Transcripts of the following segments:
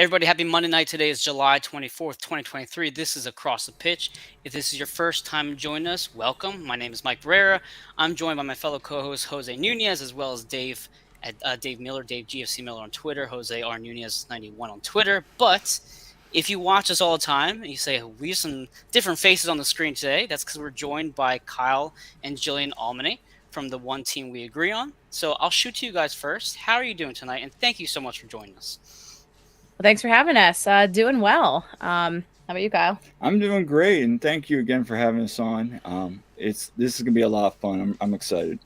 Everybody, happy Monday night. Today is July 24th, 2023. This is Across the Pitch. If this is your first time joining us, welcome. My name is Mike Barrera. I'm joined by my fellow co-host, Jose Nunez, as well as Dave Dave Miller, Dave GFC Miller on Twitter, Jose R. Nunez 91 on Twitter. But if you watch us all the time and you say, we have some different faces on the screen today, that's because we're joined by Kyle and Jillian from the One Team We Agree On. So I'll shoot to you guys first. How are you doing tonight? And thank you so much for joining us. Well, thanks for having us. Doing well. How about you, Kyle? I'm doing great, and thank you again for having us on. This is gonna be a lot of fun. I'm excited.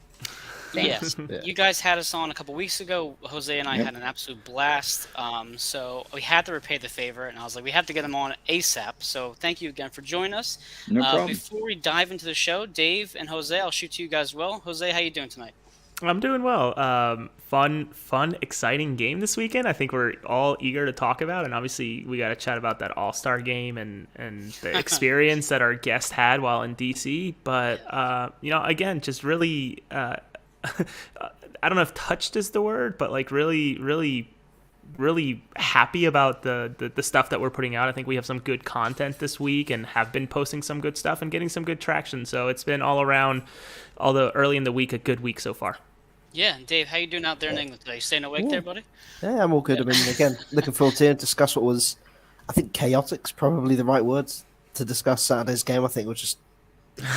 Yes, you guys had us on a couple weeks ago. Jose and I had an absolute blast. So we had to repay the favor, and I was like, we have to get them on ASAP. So thank you again for joining us. No problem. Before we dive into the show, Dave and Jose, I'll shoot to you guys as well. Jose, how you doing tonight? I'm doing well. Fun, exciting game this weekend. I think we're all eager to talk about, and obviously we got to chat about that All-Star game and the experience that our guest had while in DC. But again, just really, I don't know if touched is the word, but like really happy about the stuff that we're putting out. I think we have some good content this week and have been posting some good stuff and getting some good traction. So it's been all around, although early in the week, a good week so far. Yeah, Dave, how you doing out there in England today? You staying awake there, buddy? Yeah, I'm all good. I mean, again, looking forward to discuss what was, I think, chaotic's probably the right words to discuss Saturday's game. I think it was just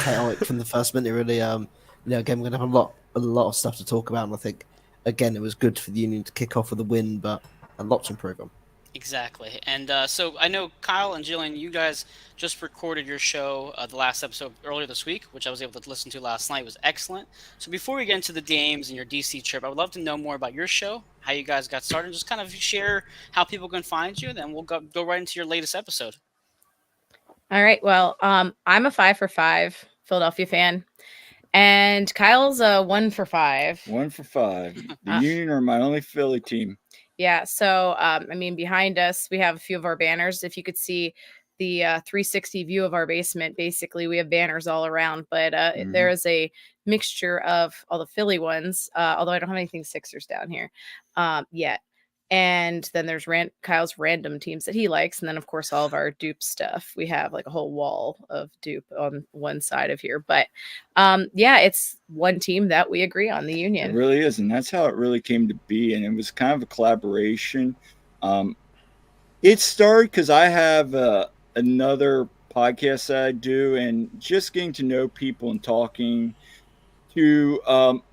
chaotic from the first minute. Really, again, we're going to have a lot of stuff to talk about, and I think, again, it was good for the Union to kick off with a win, but a lot to improve on. Exactly. And so I know Kyle and Jillian, you guys just recorded your show, the last episode earlier this week, which I was able to listen to last night. It was excellent. So before we get into the games and your DC trip, I would love to know more about your show, how you guys got started, and just kind of share how people can find you. Then we'll go right into your latest episode. All right. Well, I'm a 5 for 5 Philadelphia fan. And Kyle's a 1 for 5. 1 for 5. The Union are my only Philly team. Yeah, so, behind us, we have a few of our banners. If you could see the 360 view of our basement, basically, we have banners all around. But there is a mixture of all the Philly ones, although I don't have anything Sixers down here yet. And then there's Kyle's random teams that he likes. And then, of course, all of our DOOP stuff. We have like a whole wall of DOOP on one side of here. But it's one team that we agree on, the Union. It really is. And that's how it really came to be. And it was kind of a collaboration. It started because I have another podcast that I do, and just getting to know people and talking to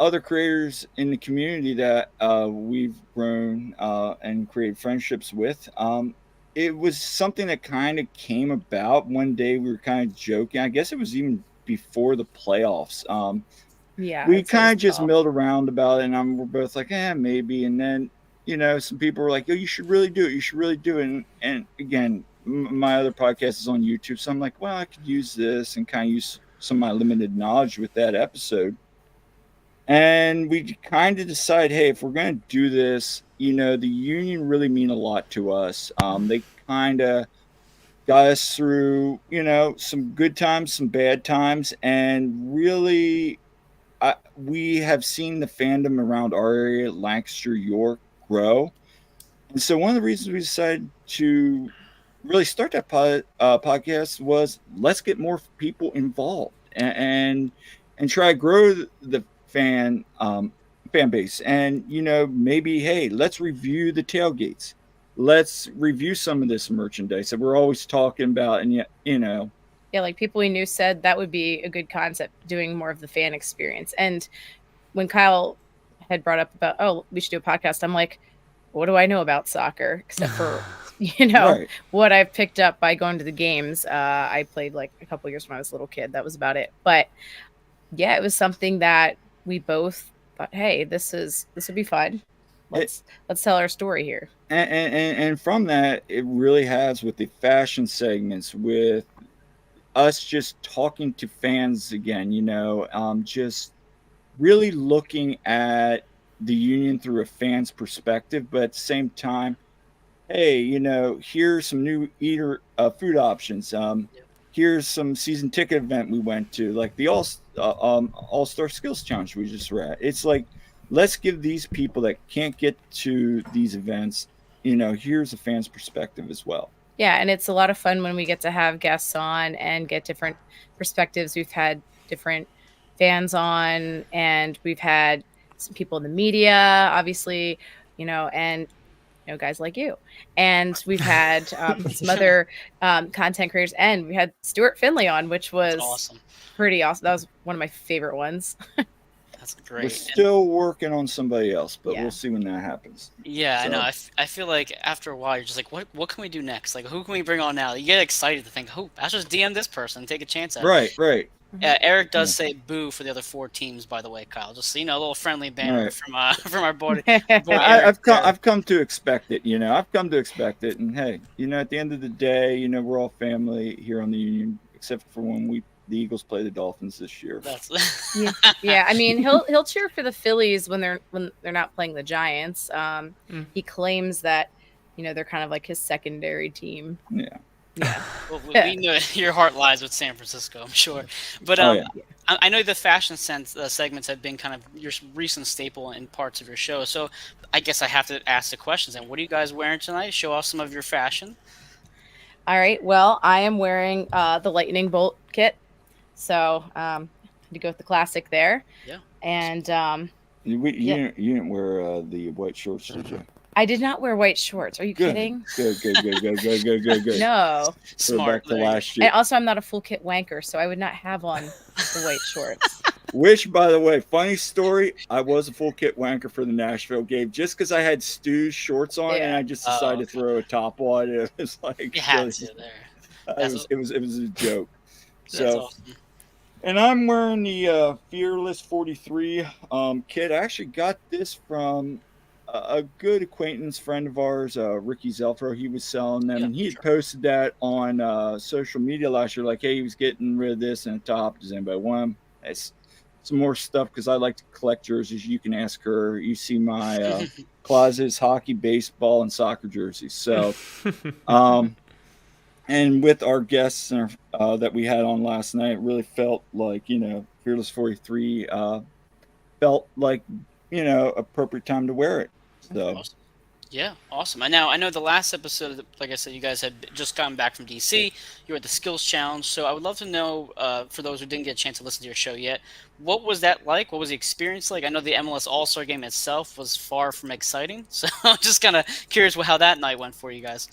other creators in the community that we've grown and created friendships with. It was something that kind of came about one day. We were kind of joking. I guess it was even before the playoffs. We kind of just milled around about it, and we're both like, maybe. And then, some people were like, yo, you should really do it. You should really do it. And again, my other podcast is on YouTube. So I'm like, well, I could use this and kind of use some of my limited knowledge with that episode. And we kind of decide, hey, if we're going to do this, the Union really mean a lot to us. They kind of got us through, some good times, some bad times. And really, we have seen the fandom around our area, Lancaster, York, grow. And so one of the reasons we decided to really start that podcast was let's get more people involved and try to grow the fan base. And maybe, hey, let's review the tailgates, let's review some of this merchandise that we're always talking about. And like people we knew said that would be a good concept, doing more of the fan experience. And when Kyle had brought up about, we should do a podcast, I'm like, what do I know about soccer except for right. What I've picked up by going to the games. I played like a couple years when I was a little kid. That was about it. But yeah, it was something that we both thought, hey, this would be fun. Let's tell our story here. And from that, it really has, with the fashion segments, with us just talking to fans again, just really looking at the Union through a fan's perspective, but at the same time, hey, here's some new food options. Here's some season ticket event we went to, like the All-Star Skills Challenge we just read. It's like, let's give these people that can't get to these events here's a fan's perspective as well. Yeah, and it's a lot of fun when we get to have guests on and get different perspectives. We've had different fans on, and we've had some people in the media, obviously, and guys like you. And we've had some other content creators, and we had Stuart Finley on, which was awesome. Pretty awesome. That was one of my favorite ones. That's great. We're still working on somebody else, but Yeah. we'll see when that happens. Yeah, I know. I feel like after a while, you're just like, what can we do next? Like, who can we bring on now? You get excited to think, oh, I'll just DM this person, take a chance at it. Right. Eric does say boo for the other 4 teams, by the way, Kyle. Just so you know, a little friendly banner Right. from our boy. I've come to expect it. I've come to expect it, and hey, at the end of the day, we're all family here on the Union, except for when the Eagles play the Dolphins this year. That's Yeah. I mean, he'll cheer for the Phillies when they're not playing the Giants. He claims that they're kind of like his secondary team. Yeah. Well, we know your heart lies with San Francisco, I'm sure. But I know the fashion segments have been kind of your recent staple in parts of your show. So I guess I have to ask the questions. And what are you guys wearing tonight? Show off some of your fashion. All right. Well, I am wearing the lightning bolt kit. So to go with the classic there. Yeah. And You didn't wear the white shorts, did you? I did not wear white shorts. Are you kidding? Good. No. Smart. Back to last year. And also, I'm not a full kit wanker, so I would not have on the white shorts. Which, by the way, funny story, I was a full kit wanker for the Nashville game just because I had Stu's shorts on and I just decided to throw a top on. It was like You had to there. it was a joke. That's awesome. And I'm wearing the Fearless 43 kit. I actually got this from a good acquaintance friend of ours, Ricky Zelfro. He was selling them, and he had posted that on social media last year, like, hey, he was getting rid of this and a top. Does anybody want them? It's some more stuff because I like to collect jerseys. You can ask her. You see my closets, hockey, baseball, and soccer jerseys. So, and with our guests that we had on last night, it really felt like, Fearless 43 felt like, appropriate time to wear it. So. Awesome. Yeah, awesome. I know the last episode, like I said, you guys had just gotten back from DC. You were at the Skills Challenge. So I would love to know, for those who didn't get a chance to listen to your show yet, what was that like? What was the experience like? I know the MLS All-Star game itself was far from exciting. So I'm just kind of curious how that night went for you guys.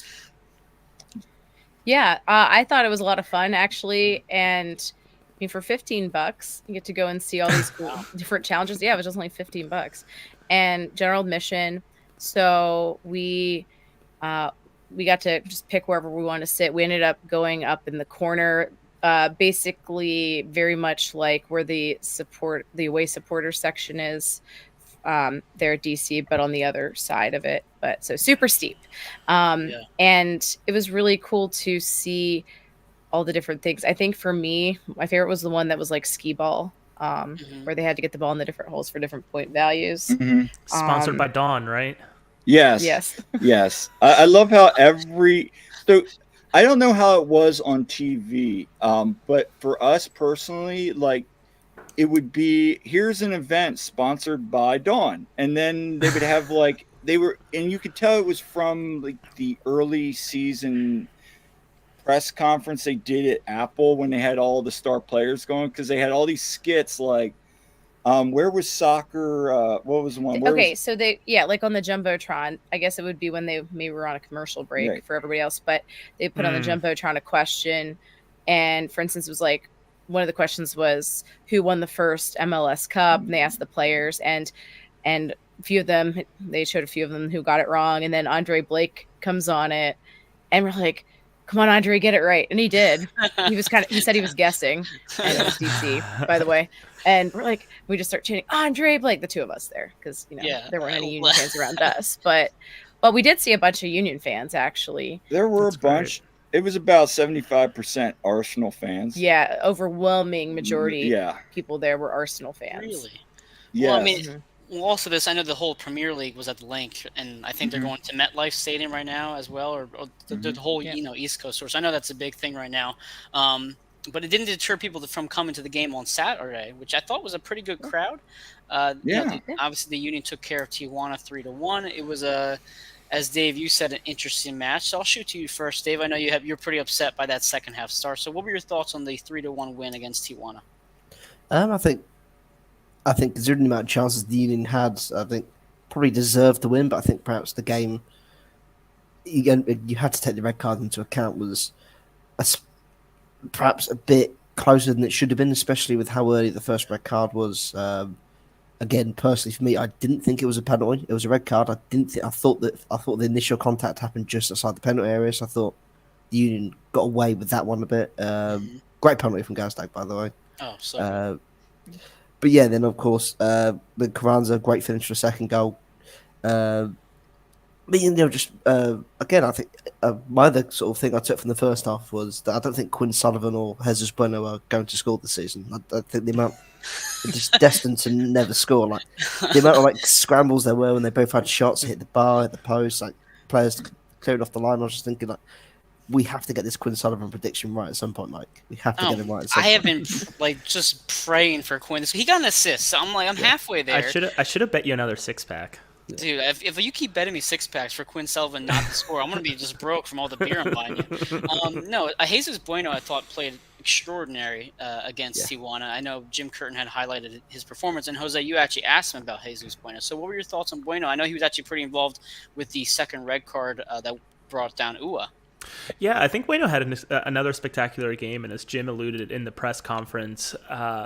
Yeah, I thought it was a lot of fun, actually. And I mean, for $15, you get to go and see all these cool different challenges. Yeah, it was just only $15. And general admission. So we got to just pick wherever we want to sit. We ended up going up in the corner, basically very much like where the away supporter section is there at DC, but on the other side of it. But so super steep. And it was really cool to see all the different things. I think for me, my favorite was the one that was like skee ball. Where they had to get the ball in the different holes for different point values. Mm-hmm. Sponsored by Dawn, right? Yes. I love how so I don't know how it was on TV, but for us personally, like, it would be, here's an event sponsored by Dawn, and then they would have like and you could tell it was from like the early season press conference they did at Apple when they had all the star players going, because they had all these skits like where was soccer, what was the one so they like on the Jumbotron, I guess it would be when they maybe were on a commercial break for everybody else, but they put on the Jumbotron a question, and for instance it was like one of the questions was who won the first MLS Cup, and they asked the players, and a few of them, they showed a few of them who got it wrong, and then Andre Blake comes on it, and we're like, come on, Andre, get it right. And he did. He said he was guessing. And it was DC, by the way. And we're like, we just start chanting, Andre Blake, the two of us there. Because, there weren't any Union fans around us. But we did see a bunch of Union fans, actually. There were a bunch. It was about 75% Arsenal fans. Yeah, overwhelming majority of people there were Arsenal fans. Really? Yeah. Well, I mean, also this, I know the whole Premier League was at the link, and I think they're going to MetLife Stadium right now as well, or the whole East Coast Source. I know that's a big thing right now, but it didn't deter people from coming to the game on Saturday, which I thought was a pretty good crowd. Obviously the Union took care of Tijuana 3-1. It was as Dave, you said, an interesting match. So I'll shoot to you first, Dave. I know you're pretty upset by that second half start. So what were your thoughts on the 3-1 win against Tijuana? I think considering the amount of chances the Union had, I think probably deserved the win. But I think perhaps the game you had to take the red card into account was perhaps a bit closer than it should have been, especially with how early the first red card was. Again, personally for me, I didn't think it was a penalty. It was a red card. I thought the initial contact happened just outside the penalty area. So I thought the Union got away with that one a bit. Great penalty from Gazdag, by the way. Oh, so. But yeah, then of course, the Carranza, great finish for a second goal. But just again, I think my other sort of thing I took from the first half was that I don't think Quinn Sullivan or Jesus Bueno are going to score this season. I think the amount they're just destined to never score. Like the amount of scrambles there were when they both had shots, hit the bar, hit the post, like players clearing off the line. I was just thinking we have to get this Quinn Sullivan prediction right at some point, Mike. We have to get him right at some point. I have been just praying for Quinn. He got an assist, so I'm halfway there. I should have bet you another 6-pack. Dude, if you keep betting me 6-packs for Quinn Sullivan not to score, I'm going to be just broke from all the beer I'm buying you. No, Jesus Bueno I thought played extraordinary against Tijuana. I know Jim Curtin had highlighted his performance, and Jose, you actually asked him about Jesus Bueno. So what were your thoughts on Bueno? I know he was actually pretty involved with the second red card that brought down Ua. Yeah, I think Bueno had another spectacular game, and as Jim alluded in the press conference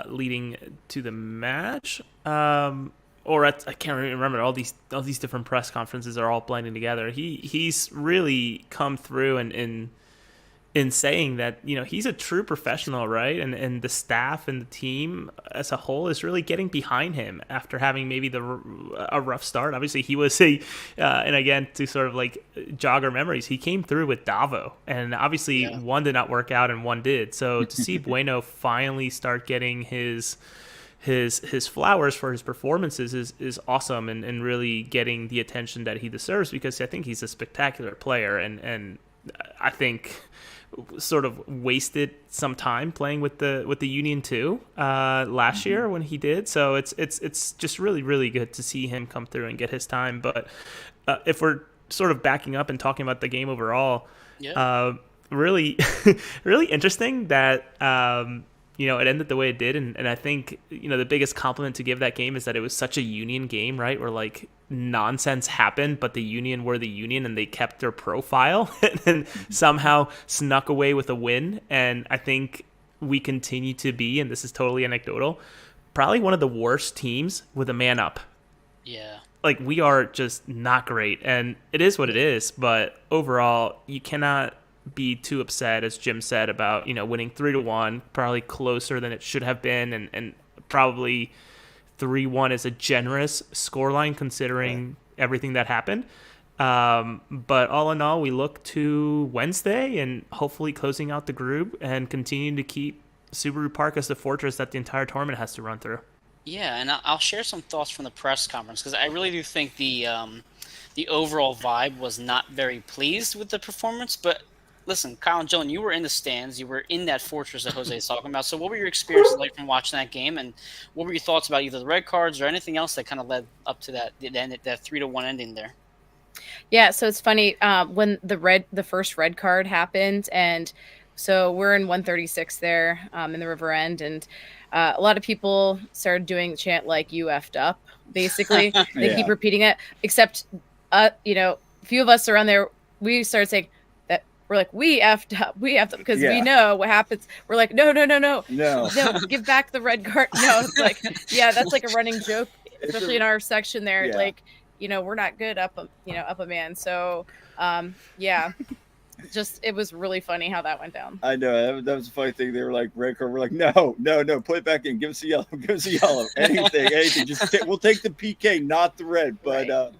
leading to the match, I can't remember, all these different press conferences are all blending together. He's really come through in saying that he's a true professional, right? And the staff and the team as a whole is really getting behind him after having maybe a rough start. Obviously, he was and again to sort of jog our memories, he came through with Davo, and obviously one did not work out and one did. So to see Bueno finally start getting his flowers for his performances is awesome, and really getting the attention that he deserves, because I think he's a spectacular player, and I think sort of wasted some time playing with the Union too last year when he did. So it's just really, really good to see him come through and get his time. But if we're sort of backing up and talking about the game overall, really really interesting that it ended the way it did, and I think the biggest compliment to give that game is that it was such a Union game, right? Where nonsense happened, but the Union were the Union, and they kept their profile and then somehow snuck away with a win. And I think we continue to be, and this is totally anecdotal, probably one of the worst teams with a man up. Yeah. We are just not great, and it is what it is. But overall, you cannot be too upset, as Jim said, about winning 3-1, probably closer than it should have been, and probably 3-1 is a generous scoreline considering everything that happened. But all in all, we look to Wednesday and hopefully closing out the group and continuing to keep Subaru Park as the fortress that the entire tournament has to run through. Yeah, and I'll share some thoughts from the press conference, because I really do think the overall vibe was not very pleased with the performance. But listen, Kyle and Jillian, you were in the stands. You were in that fortress that Jose is talking about. So what were your experiences like from watching that game, and what were your thoughts about either the red cards or anything else that kind of led up to that 3-1 ending there? Yeah, so it's funny when the first red card happened, and so we're in 136 there in the river end, and a lot of people started doing the chant "you effed up," basically. They keep repeating it, except a few of us around there, we started saying that we're we effed up, because we know what happens. We're no, give back the red card. No, it's that's a running joke, especially in our section there. We're not good up a man. So just it was really funny how that went down. I know that was a funny thing. They were red card. We're no, put it back in. Give us a yellow. Anything. Just we'll take the PK, not the red. But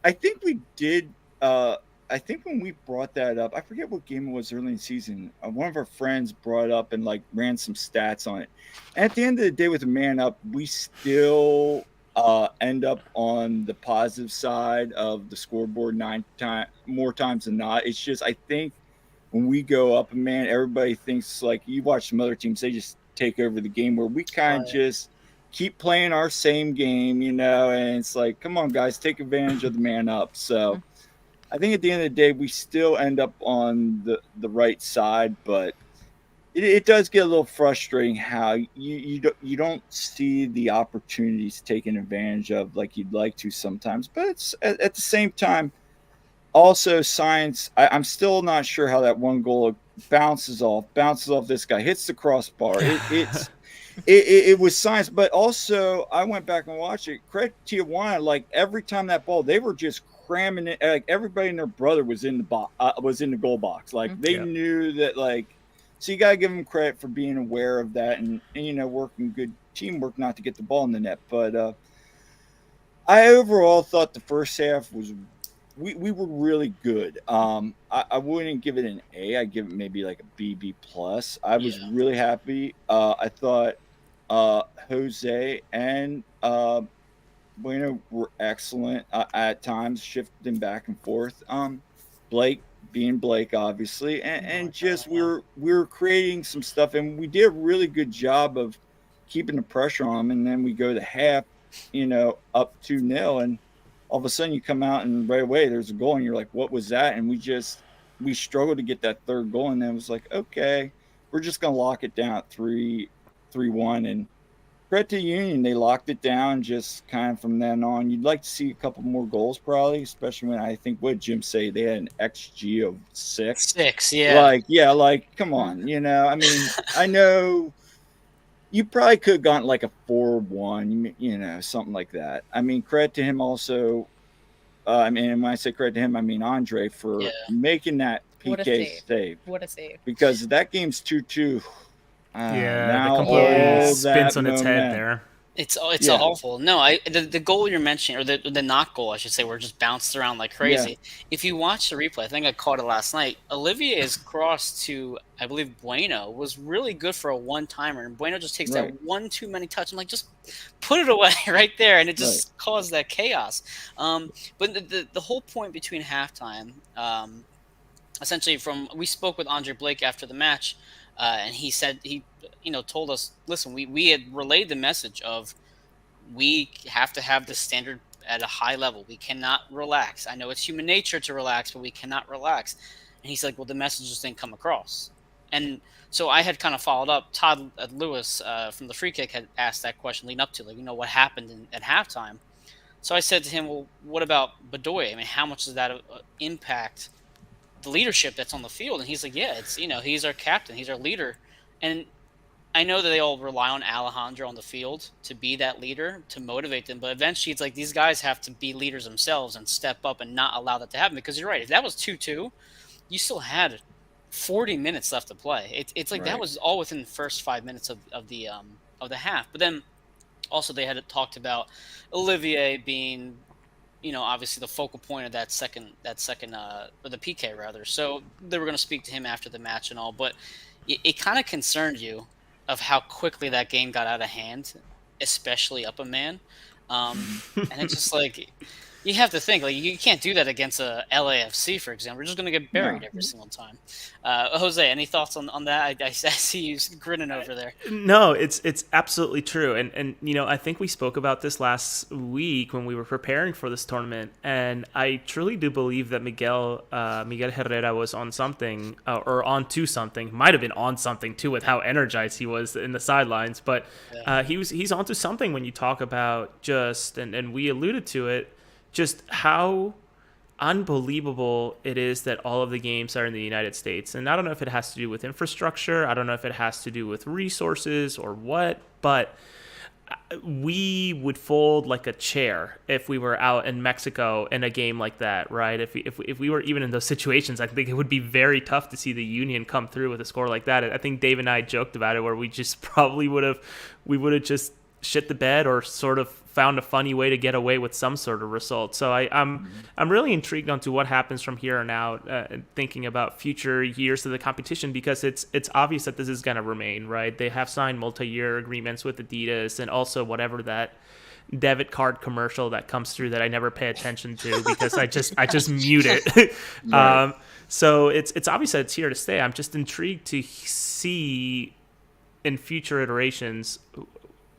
I think we did. I think when we brought that up, I forget what game it was early in the season. One of our friends brought up and ran some stats on it. And at the end of the day, with a man up, we still end up on the positive side of the scoreboard more times than not. It's just, I think when we go up a man, everybody thinks you watch some other teams, they just take over the game, where we kind of just keep playing our same game, and it's come on guys, take advantage of the man up. So I think at the end of the day, we still end up on the right side, but it does get a little frustrating how you don't see the opportunities taken advantage of like you'd like to sometimes. But it's at the same time, also science. I'm still not sure how that one goal bounces off this guy, hits the crossbar. It was science, but also I went back and watched it. Credit to Tijuana, like every time that ball, they were just cramming it. Like everybody and their brother was in the was in the goal box. Like they knew that. Like, so you gotta give them credit for being aware of that and working good teamwork not to get the ball in the net. But I overall thought the first half was we were really good. I wouldn't give it an A. I'd give it maybe like a B plus. I was really happy. I thought Jose and Bueno were excellent at times, shifting back and forth. Blake being Blake, obviously, and just we were creating some stuff, and we did a really good job of keeping the pressure on them. And then we go to half, up 2-0, and all of a sudden you come out and right away there's a goal, and you're like, what was that? And we struggled to get that third goal, and then it was like, okay, we're just gonna lock it down at 3-1. And credit to Union, they locked it down just kind of from then on. You'd like to see a couple more goals probably, especially when I think what Jim say they had an XG of 6. Like come on, I mean, I know you probably could have gotten like a 4-1, something like that. I mean, credit to him also. And when I say credit to him, I mean Andre for making that PK save. What a save. Because that game's 2-2. Now completely spins on its head there. It's awful. No, the goal you're mentioning, or the not goal, I should say, where it just bounced around like crazy. Yeah. If you watch the replay, I think I caught it last night. Olivier's cross to, I believe, Bueno was really good for a one-timer, and Bueno just takes that one too many touch. I'm like, just put it away right there, and it just caused that chaos. But the whole point between halftime, essentially, we spoke with Andre Blake after the match. And he said he told us, listen, we had relayed the message of we have to have the standard at a high level. We cannot relax. I know it's human nature to relax, but we cannot relax. And he's like, well, the message just didn't come across. And so I had kind of followed up. Todd Lewis from the Free Kick had asked that question leading up to, what happened at halftime. So I said to him, well, what about Bedoya? I mean, how much does that impact the leadership that's on the field? And he's like, it's he's our captain, he's our leader. And I know that they all rely on Alejandro on the field to be that leader, to motivate them, but eventually it's like these guys have to be leaders themselves and step up and not allow that to happen. Because you're right, if that was 2-2, you still had 40 minutes left to play. It's like that was all within the first 5 minutes of the half. But then also they had talked about Olivier being obviously the focal point of that second, or the PK rather. So they were going to speak to him after the match and all, but it kind of concerned you of how quickly that game got out of hand, especially up a man. And it's just like, you have to think, like, you can't do that against a LAFC, for example. We're just going to get buried every single time. Jose, any thoughts on that? I see you grinning over there. No, it's absolutely true. And I think we spoke about this last week when we were preparing for this tournament. And I truly do believe that Miguel Herrera was on something, or onto something. Might have been on something, too, with how energized he was in the sidelines. But he's onto something when you talk about just, and we alluded to it, just how unbelievable it is that all of the games are in the United States. And I don't know if it has to do with infrastructure. I don't know if it has to do with resources or what, but we would fold like a chair if we were out in Mexico in a game like that, right? If we were even in those situations, I think it would be very tough to see the Union come through with a score like that. I think Dave and I joked about it where we just probably would have just shit the bed or sort of found a funny way to get away with some sort of result. So I'm really intrigued onto what happens from here on out, thinking about future years of the competition, because it's obvious that this is going to remain, right? They have signed multi-year agreements with Adidas, and also whatever that debit card commercial that comes through that I never pay attention to because I just mute it. Right. So it's obvious that it's here to stay. I'm just intrigued to see in future iterations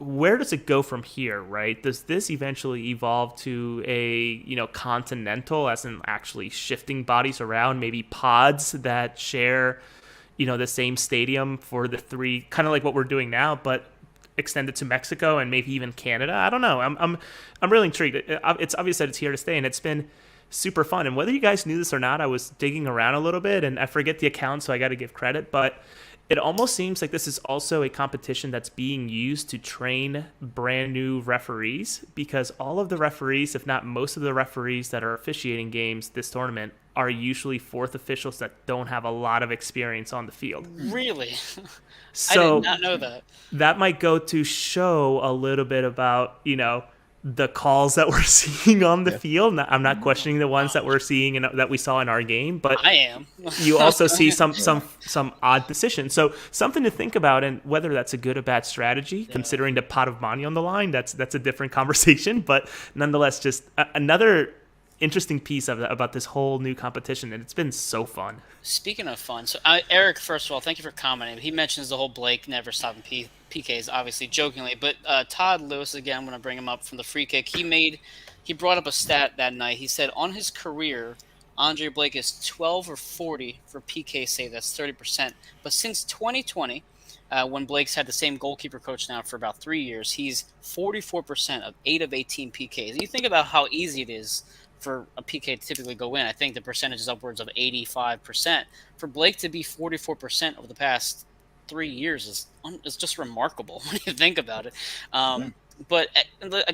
where does it go from here, right? Does this eventually evolve to a, continental, as in actually shifting bodies around, maybe pods that share, the same stadium for the three, kind of like what we're doing now, but extended to Mexico and maybe even Canada? I don't know. I'm really intrigued. It's obvious that it's here to stay, and it's been super fun. And whether you guys knew this or not, I was digging around a little bit, and I forget the account, so I got to give credit, but it almost seems like this is also a competition that's being used to train brand new referees, because all of the referees, if not most of the referees that are officiating games this tournament, are usually fourth officials that don't have a lot of experience on the field. Really? So I did not know that. That might go to show a little bit about, the calls that we're seeing on the field. I'm not questioning the ones that we're seeing and that we saw in our game, but I am. You also see some odd decisions. So something to think about, and whether that's a good or bad strategy, considering the pot of money on the line, that's a different conversation. But nonetheless, just another interesting piece about this whole new competition, and it's been so fun. Speaking of fun, so Eric, first of all, thank you for commenting. He mentions the whole Blake never stopping PKs, obviously jokingly, but Todd Lewis, again, I'm going to bring him up from the free kick. He brought up a stat that night. He said on his career, Andre Blake is 12 or 40 for PK save. That's 30%. But since 2020, when Blake's had the same goalkeeper coach now for about 3 years, he's 44% of 8 of 18 PKs. And you think about how easy it is for a PK to typically go in. I think the percentage is upwards of 85%. For Blake to be 44% over the past 3 years is just remarkable when you think about it. But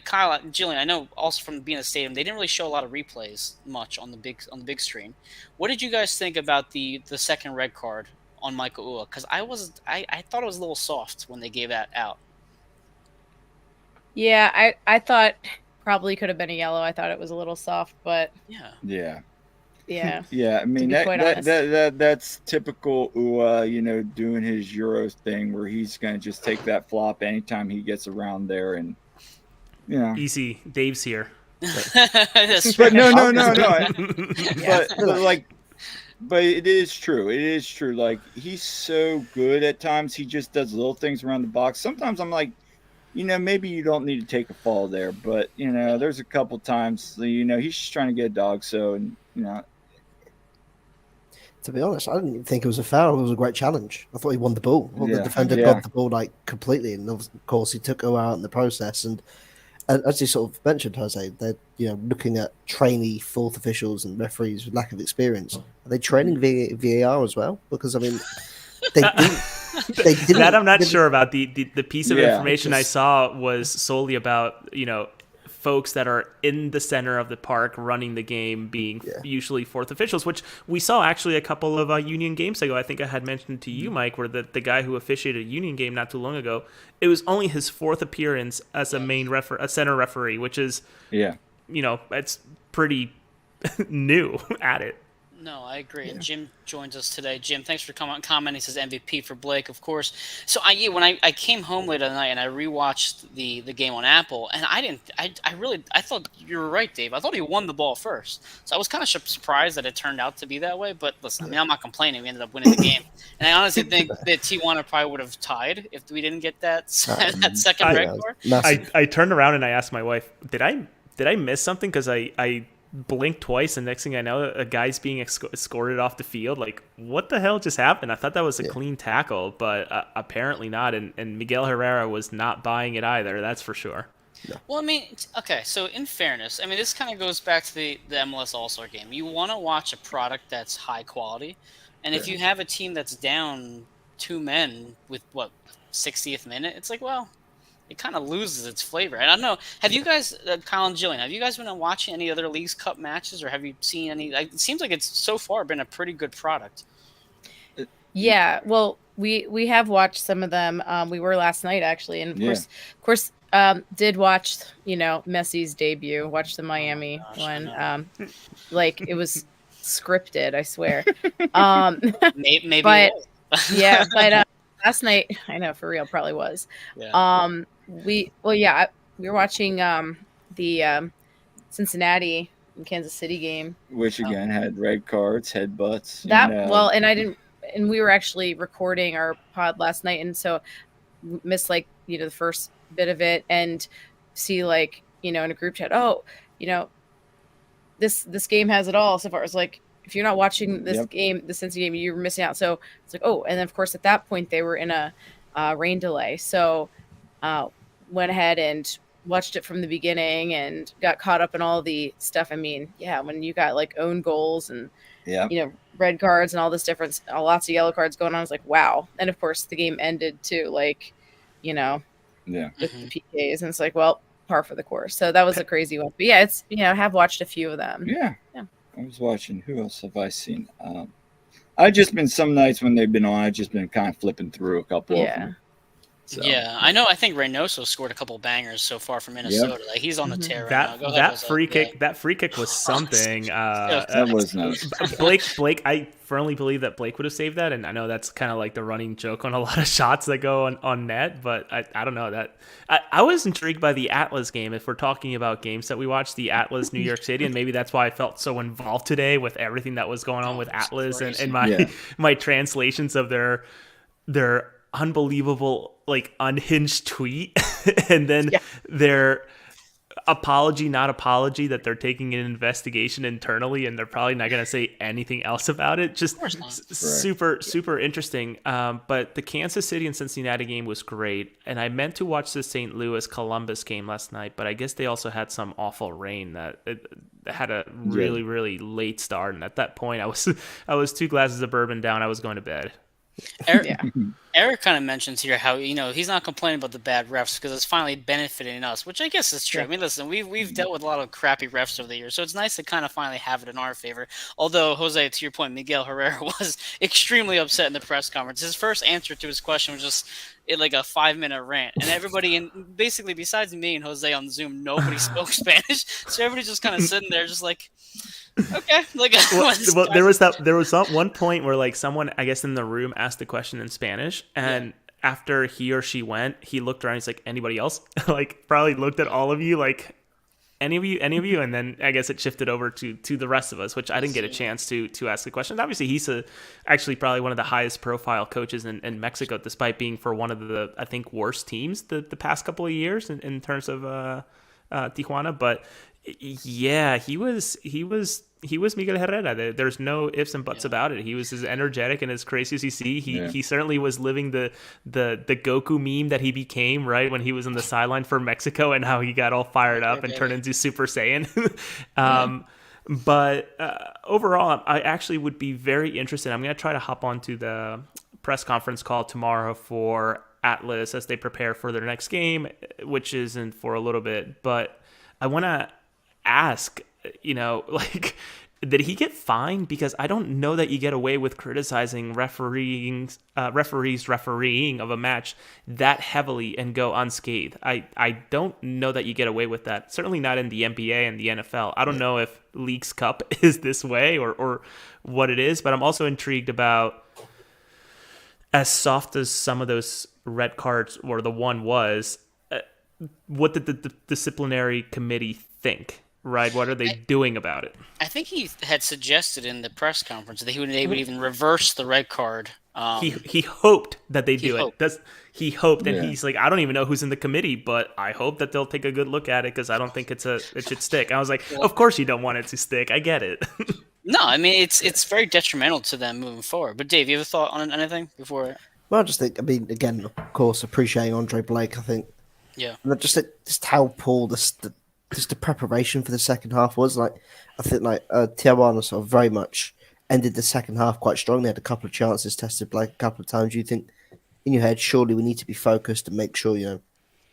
Kyle, Jillian, I know also from being in the stadium, they didn't really show a lot of replays much on the big screen. What did you guys think about the second red card on Michael Ua? Because I thought it was a little soft when they gave that out. Yeah, I thought probably could have been a yellow. I thought it was a little soft, but yeah. Yeah. I mean that's typical Ua, doing his Euro thing where he's gonna just take that flop anytime he gets around there, and easy. Dave's here. But no. But it is true. It is true. Like, he's so good at times. He just does little things around the box. Sometimes I'm like, maybe you don't need to take a fall there, but there's a couple times, he's just trying to get a dog. So, and to be honest, I didn't even think it was a foul. It was a great challenge. I thought he won the ball. The defender got the ball completely, and of course he took her out in the process. And as you sort of mentioned, Jose, they're looking at trainee fourth officials and referees with lack of experience. Are they training VAR as well? Because I mean, they didn't. That I'm not sure about. The piece of information I saw was solely about folks that are in the center of the park running the game being usually fourth officials, which we saw actually a couple of Union games ago. I think I had mentioned to you, Mike, where the guy who officiated a Union game not too long ago, it was only his fourth appearance as a center referee, which is it's pretty new at it. No, I agree. And Jim joins us today. Jim, thanks for commenting. He says MVP for Blake, of course. So when I came home late at night and I rewatched the game on Apple, and I thought you were right, Dave. I thought he won the ball first. So I was kind of surprised that it turned out to be that way. But listen, I mean, I'm not complaining. We ended up winning the game. And I honestly think that Tijuana probably would have tied if we didn't get that second red card. I turned around and I asked my wife, did I miss something? Because I blinked twice, and next thing I know, a guy's being escorted off the field. Like, what the hell just happened? I thought that was a clean tackle, but apparently not. And Miguel Herrera was not buying it either. That's for sure. No. Well, I mean, okay. So in fairness, I mean, this kind of goes back to the MLS All-Star game. You want to watch a product that's high quality, and if you have a team that's down 2 men with 60th minute, it's like, well, it kind of loses its flavor. I don't know. Have you guys, Kyle and Jillian, have you guys been watching any other Leagues Cup matches, or have you seen any? It seems like it's so far been a pretty good product. Yeah, well, we have watched some of them. We were last night actually, and of course, did watch Messi's debut. Watched the Miami one. Like, it was scripted, I swear. Maybe but but last night, I know for real, probably was. Yeah. We were watching the Cincinnati and Kansas City game, which again had red cards, headbutts. And we were actually recording our pod last night, and so missed the first bit of it and see like, in a group chat, oh, this game has it all so far. It's like, if you're not watching this game, the Cincy game, you're missing out. So it's like, oh, and then of course at that point they were in a rain delay. So went ahead and watched it from the beginning and got caught up in all the stuff. I mean, yeah, when you got like own goals and red cards and all this different, lots of yellow cards going on, I was like, wow. And of course the game ended too, like, with the PKs, and it's like, well, par for the course. So that was a crazy one. But yeah, it's I have watched a few of them. Yeah. I was watching. Who else have I seen? I've just been some nights when they've been on. I've just been kind of flipping through a couple of them. So. Yeah, I know. I think Reynoso scored a couple bangers so far from Minnesota. Like he's on the tear right now. That free kick was something. That was nice. Blake, I firmly believe that Blake would have saved that, and I know that's kind of like the running joke on a lot of shots that go on net. But I don't know that. I was intrigued by the Atlas game. If we're talking about games that we watched, the Atlas New York City, and maybe that's why I felt so involved today with everything that was going on with Atlas and my translations of their unbelievable, like, unhinged tweet and then their apology that they're taking an investigation internally and they're probably not going to say anything else about it. Just super interesting. But the Kansas City and Cincinnati game was great, and I meant to watch the St. Louis Columbus game last night, but I guess they also had some awful rain that had a really late start, and at that point I was 2 glasses of bourbon down. I was going to bed. Eric kind of mentions here how he's not complaining about the bad refs because it's finally benefiting us, which I guess is true. I mean, listen, we've dealt with a lot of crappy refs over the years, so it's nice to kind of finally have it in our favor. Although, Jose, to your point, Miguel Herrera was extremely upset in the press conference. His first answer to his question was just like a 5-minute rant, and everybody, basically besides me and Jose on Zoom, nobody spoke Spanish, so everybody's just kind of sitting there, just like. Okay. Like, well, there was one point where, like, someone, I guess, in the room asked the question in Spanish, and after he or she went, he looked around. He's like, "Anybody else?" Like, probably looked at all of you, like, any of you, and then I guess it shifted over to the rest of us, which I didn't get a chance to ask the question. Obviously, he's actually probably one of the highest profile coaches in Mexico, despite being for one of the, I think, worst teams the past couple of years in terms of Tijuana, but. Yeah, he was Miguel Herrera. There's no ifs and buts about it. He was as energetic and as crazy as you see. He certainly was living the Goku meme that he became, right, when he was on the sideline for Mexico and how he got all fired up and turned into Super Saiyan. But overall, I actually would be very interested. I'm going to try to hop onto the press conference call tomorrow for Atlas as they prepare for their next game, which isn't for a little bit. But I want to ask, like, did he get fined? Because I don't know that you get away with criticizing referees refereeing of a match that heavily and go unscathed. I don't know that you get away with that. Certainly not in the NBA and the NFL. I don't know if Leagues Cup is this way or what it is, but I'm also intrigued about, as soft as some of those red cards or the one was, what did the disciplinary committee think? Right, what are they doing about it? I think he had suggested in the press conference that they would even reverse the red card. He hoped that they do it. He hoped, and he's like, I don't even know who's in the committee, but I hope that they'll take a good look at it because I don't think it should stick. I was like, of course you don't want it to stick. I get it. No, I mean it's very detrimental to them moving forward. But Dave, you have a thought on anything before? Well, I just think, again, of course, appreciating Andre Blake. I think, and just how poor just the preparation for the second half was. Like, I think Tijuana sort of very much ended the second half quite strong. They had a couple of chances, tested Blake a couple of times. You think in your head, surely we need to be focused and make sure they're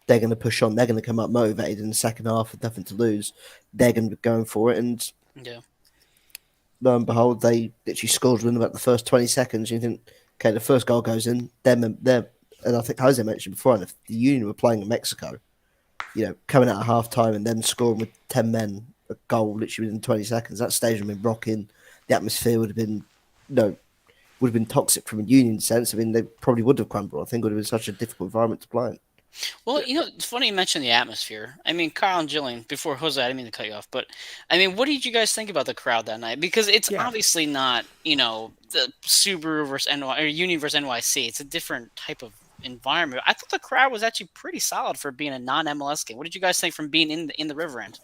going to push on. They're going to come up motivated in the second half with nothing to lose. They're going to be going for it, and lo and behold, they literally scored within about the first 20 seconds. You think, okay, the first goal goes in. And I think Jose mentioned before, and if the Union were playing in Mexico, coming out of half time and then scoring with 10 men a goal literally within 20 seconds, that stadium would have been rocking. The atmosphere would have been toxic from a Union sense. I mean, they probably would have crumbled. I think it would have been such a difficult environment to play in. Well, it's funny you mentioned the atmosphere. I mean, Kyle and Jillian, before Jose, I didn't mean to cut you off, but I mean, what did you guys think about the crowd that night? Because it's obviously not, the Subaru versus NY or Union versus NYC. It's a different type of environment. I thought the crowd was actually pretty solid for being a non-MLS game. What did you guys think from being in the River End?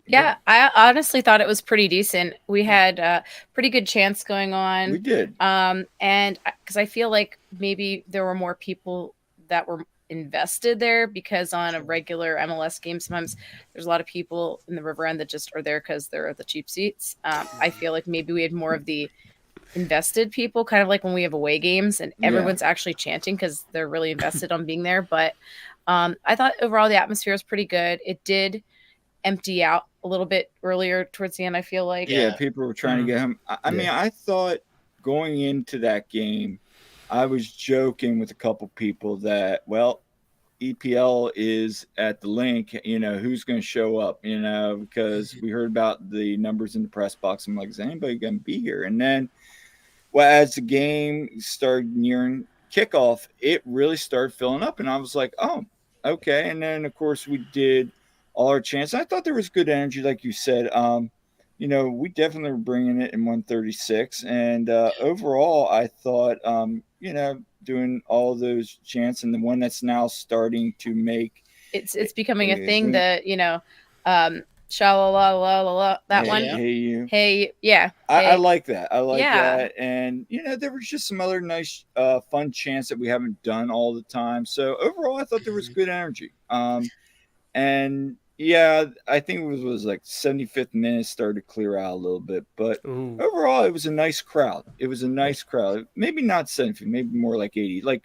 Yeah, I honestly thought it was pretty decent. We had pretty good chants going on. We did. And because I feel like maybe there were more people that were invested there, because on a regular MLS game, sometimes there's a lot of people in the River End that just are there because they're the cheap seats. I feel like maybe we had more of the invested people, kind of like when we have away games and everyone's actually chanting because they're really invested on being there. But I thought overall the atmosphere was pretty good. It did empty out a little bit earlier towards the end, I feel like. Yeah, people were trying to get him. I mean, I thought going into that game, I was joking with a couple people that, well, EPL is at the link, you know, who's going to show up, you know, because we heard about the numbers in the press box. I'm like, is anybody going to be here? And then, well, as the game started nearing kickoff, it really started filling up. And I was like, oh, okay. And then, of course, we did all our chants. I thought there was good energy, like you said. You know, we definitely were bringing it in 136. And overall, I thought, you know, doing all those chants, and the one that's now starting to make it's becoming a thing that, you know, sha-la-la-la-la-la, that one. Hey, you. Hey, yeah. I like that. I like that. And, you know, there was just some other nice, fun chants that we haven't done all the time. So overall, I thought there was good energy. And yeah, I think it was like 75th minute started to clear out a little bit, but overall it was a nice crowd. It was a nice crowd. Maybe not 75, maybe more like 80. Like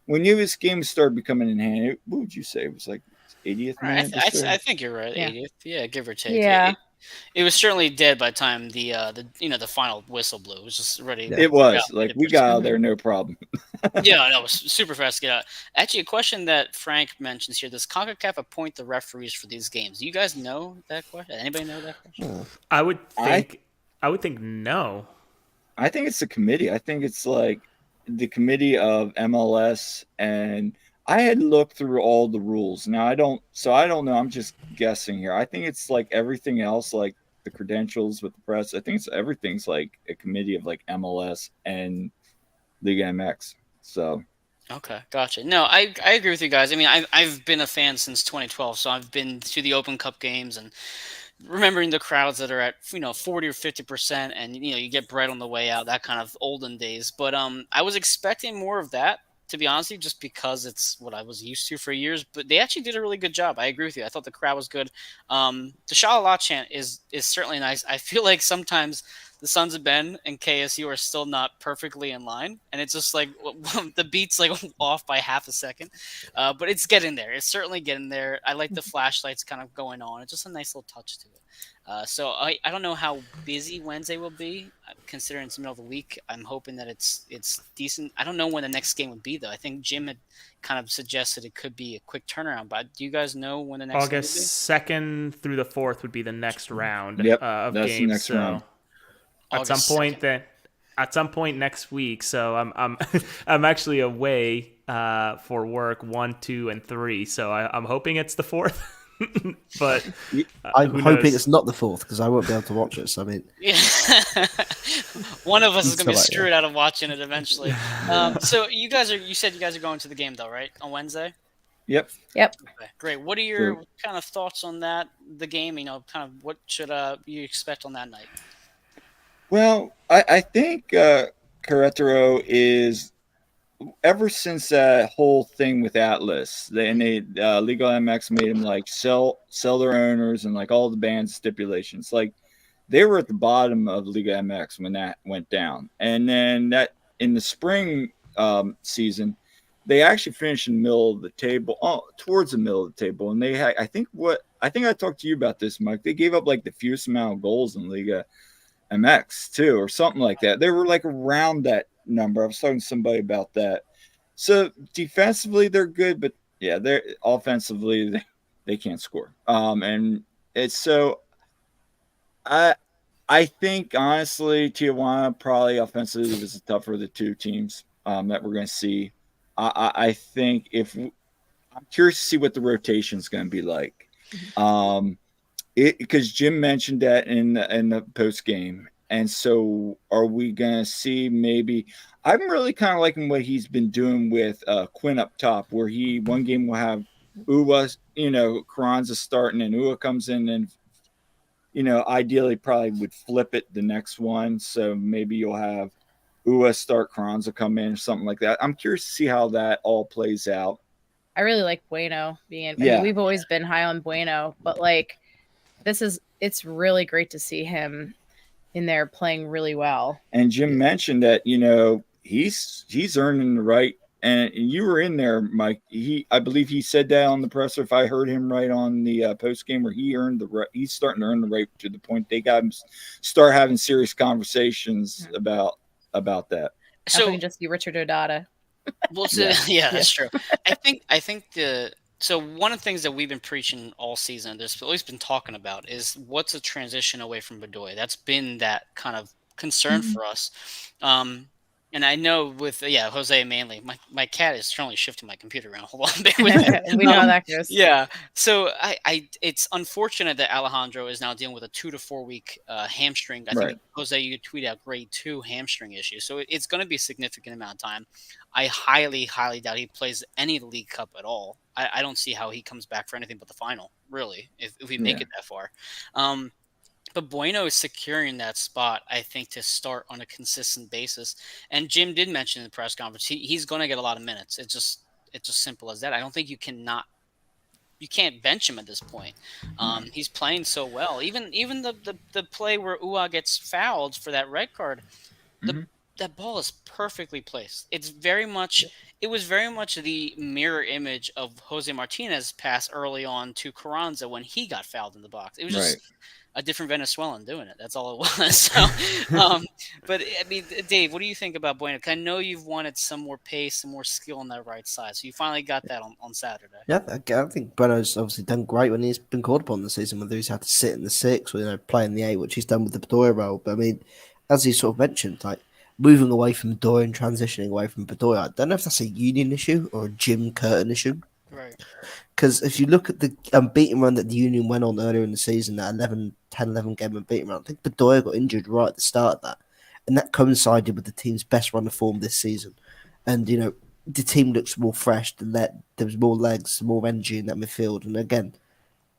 when this game started becoming in hand, what would you say? It was like 80th minute? I think you're right. 80th, yeah, give or take. Yeah. It was certainly dead by the time the the final whistle blew. It was just ready. It was like we got out there no problem. Yeah, no, it was super fast to get out. Actually, a question that Frank mentions here: does CONCACAF appoint the referees for these games? Do you guys know that question? Anybody know that question? I would think no. I think it's the committee. I think it's like the committee of MLS, and I had looked through all the rules. Now I don't know. I'm just guessing here. I think it's like everything else, like the credentials with the press. I think everything's like a committee of like MLS and Liga MX. So okay, gotcha. No, I agree with you guys. I mean, I've been a fan since 2012, so I've been to the Open Cup games and remembering the crowds that are at 40 or 50%, and you get bread on the way out, that kind of olden days. But I was expecting more of that, to be honest with you, just because it's what I was used to for years. But they actually did a really good job. I agree with you. I thought the crowd was good. The Sha-La-La chant is certainly nice. I feel like sometimes the Sons of Ben and KSU are still not perfectly in line, and it's just like the beat's like off by half a second. But it's getting there. It's certainly getting there. I like the flashlights kind of going on. It's just a nice little touch to it. So I don't know how busy Wednesday will be, considering it's the middle of the week. I'm hoping that it's decent. I don't know when the next game would be, though. I think Jim had kind of suggested it could be a quick turnaround. But do you guys know when the next August game 2nd through the 4th would be the next round of that's games. The next round. At some point next week. So I'm I'm actually away for work 1, 2, and 3. So I'm hoping it's the 4th. But I'm hoping it's not the 4th because I won't be able to watch it. So I mean, yeah. One of us is going to be screwed out of watching it eventually. So you said you guys are going to the game though, right? On Wednesday? Yep. Okay, great. What are your kind of thoughts on that? The game, kind of what should you expect on that night? Well, I think Querétaro is, ever since that whole thing with Atlas, Liga MX made them like sell their owners and like all the ban stipulations. Like they were at the bottom of Liga MX when that went down, and then that in the spring season, they actually finished in the middle of the table, towards the middle of the table, and they had I think I talked to you about this, Mike. They gave up like the fewest amount of goals in Liga MX too, or something like that. They were like around that number. I was talking to somebody about that. So defensively they're good, but yeah, they're offensively they can't score. And it's so I think honestly Tijuana probably offensively is tougher of the two teams that we're going to see. I think I'm curious to see what the rotation is going to be like. Because Jim mentioned that in the post game, And so are we going to see maybe – I'm really kind of liking what he's been doing with Quinn up top, where he one game will have Uwa, Carranza starting, and Uwa comes in and, ideally probably would flip it the next one. So maybe you'll have Uwa start, Carranza come in or something like that. I'm curious to see how that all plays out. I really like Bueno being. I mean, we've always been high on Bueno, but like it's really great to see him in there playing really well. And Jim mentioned that he's earning the right. And you were in there, Mike. I believe he said that on the presser. If I heard him right on the post game, where he's starting to earn the right to the point they got him start having serious conversations about that. So we can just see Richard Odata. Well, yeah, that's true. I think so one of the things that we've been preaching all season, there's always been talking about, is what's a transition away from Bedoya. That's been that kind of concern for us. And I know with Jose mainly, my cat is currently shifting my computer around. Hold on, bear with me. We know how that goes. Yeah, so it's unfortunate that Alejandro is now dealing with a 2 to 4 week hamstring. I think Jose, you tweet out grade 2 hamstring issue, so it's going to be a significant amount of time. I highly doubt he plays any League Cup at all. I don't see how he comes back for anything but the final, really, if we make it that far. But Bueno is securing that spot, I think, to start on a consistent basis. And Jim did mention in the press conference he's going to get a lot of minutes. It's just simple as that. I don't think you can't bench him at this point. He's playing so well. Even the play where Ua gets fouled for that red card, that ball is perfectly placed. It was very much the mirror image of Jose Martinez's pass early on to Carranza when he got fouled in the box. It was just a different Venezuelan doing it. That's all it was. So, but I mean, Dave, what do you think about Bueno? 'Cause I know you've wanted some more pace, some more skill on that right side. So you finally got that on Saturday. Yeah, I think Bueno's obviously done great when he's been called upon this season, whether he's had to sit in the 6 or play in the 8, which he's done with the Bedoya role. But I mean, as he sort of mentioned, like moving away from Bedoya and transitioning away from Bedoya, I don't know if that's a Union issue or a Jim Curtin issue. Right. Because if you look at the unbeaten run that the Union went on earlier in the season, that 10-11 game unbeaten run, I think Bedoya got injured right at the start of that. And that coincided with the team's best run of form this season. And, the team looks more fresh. There was more legs, more energy in that midfield. And again,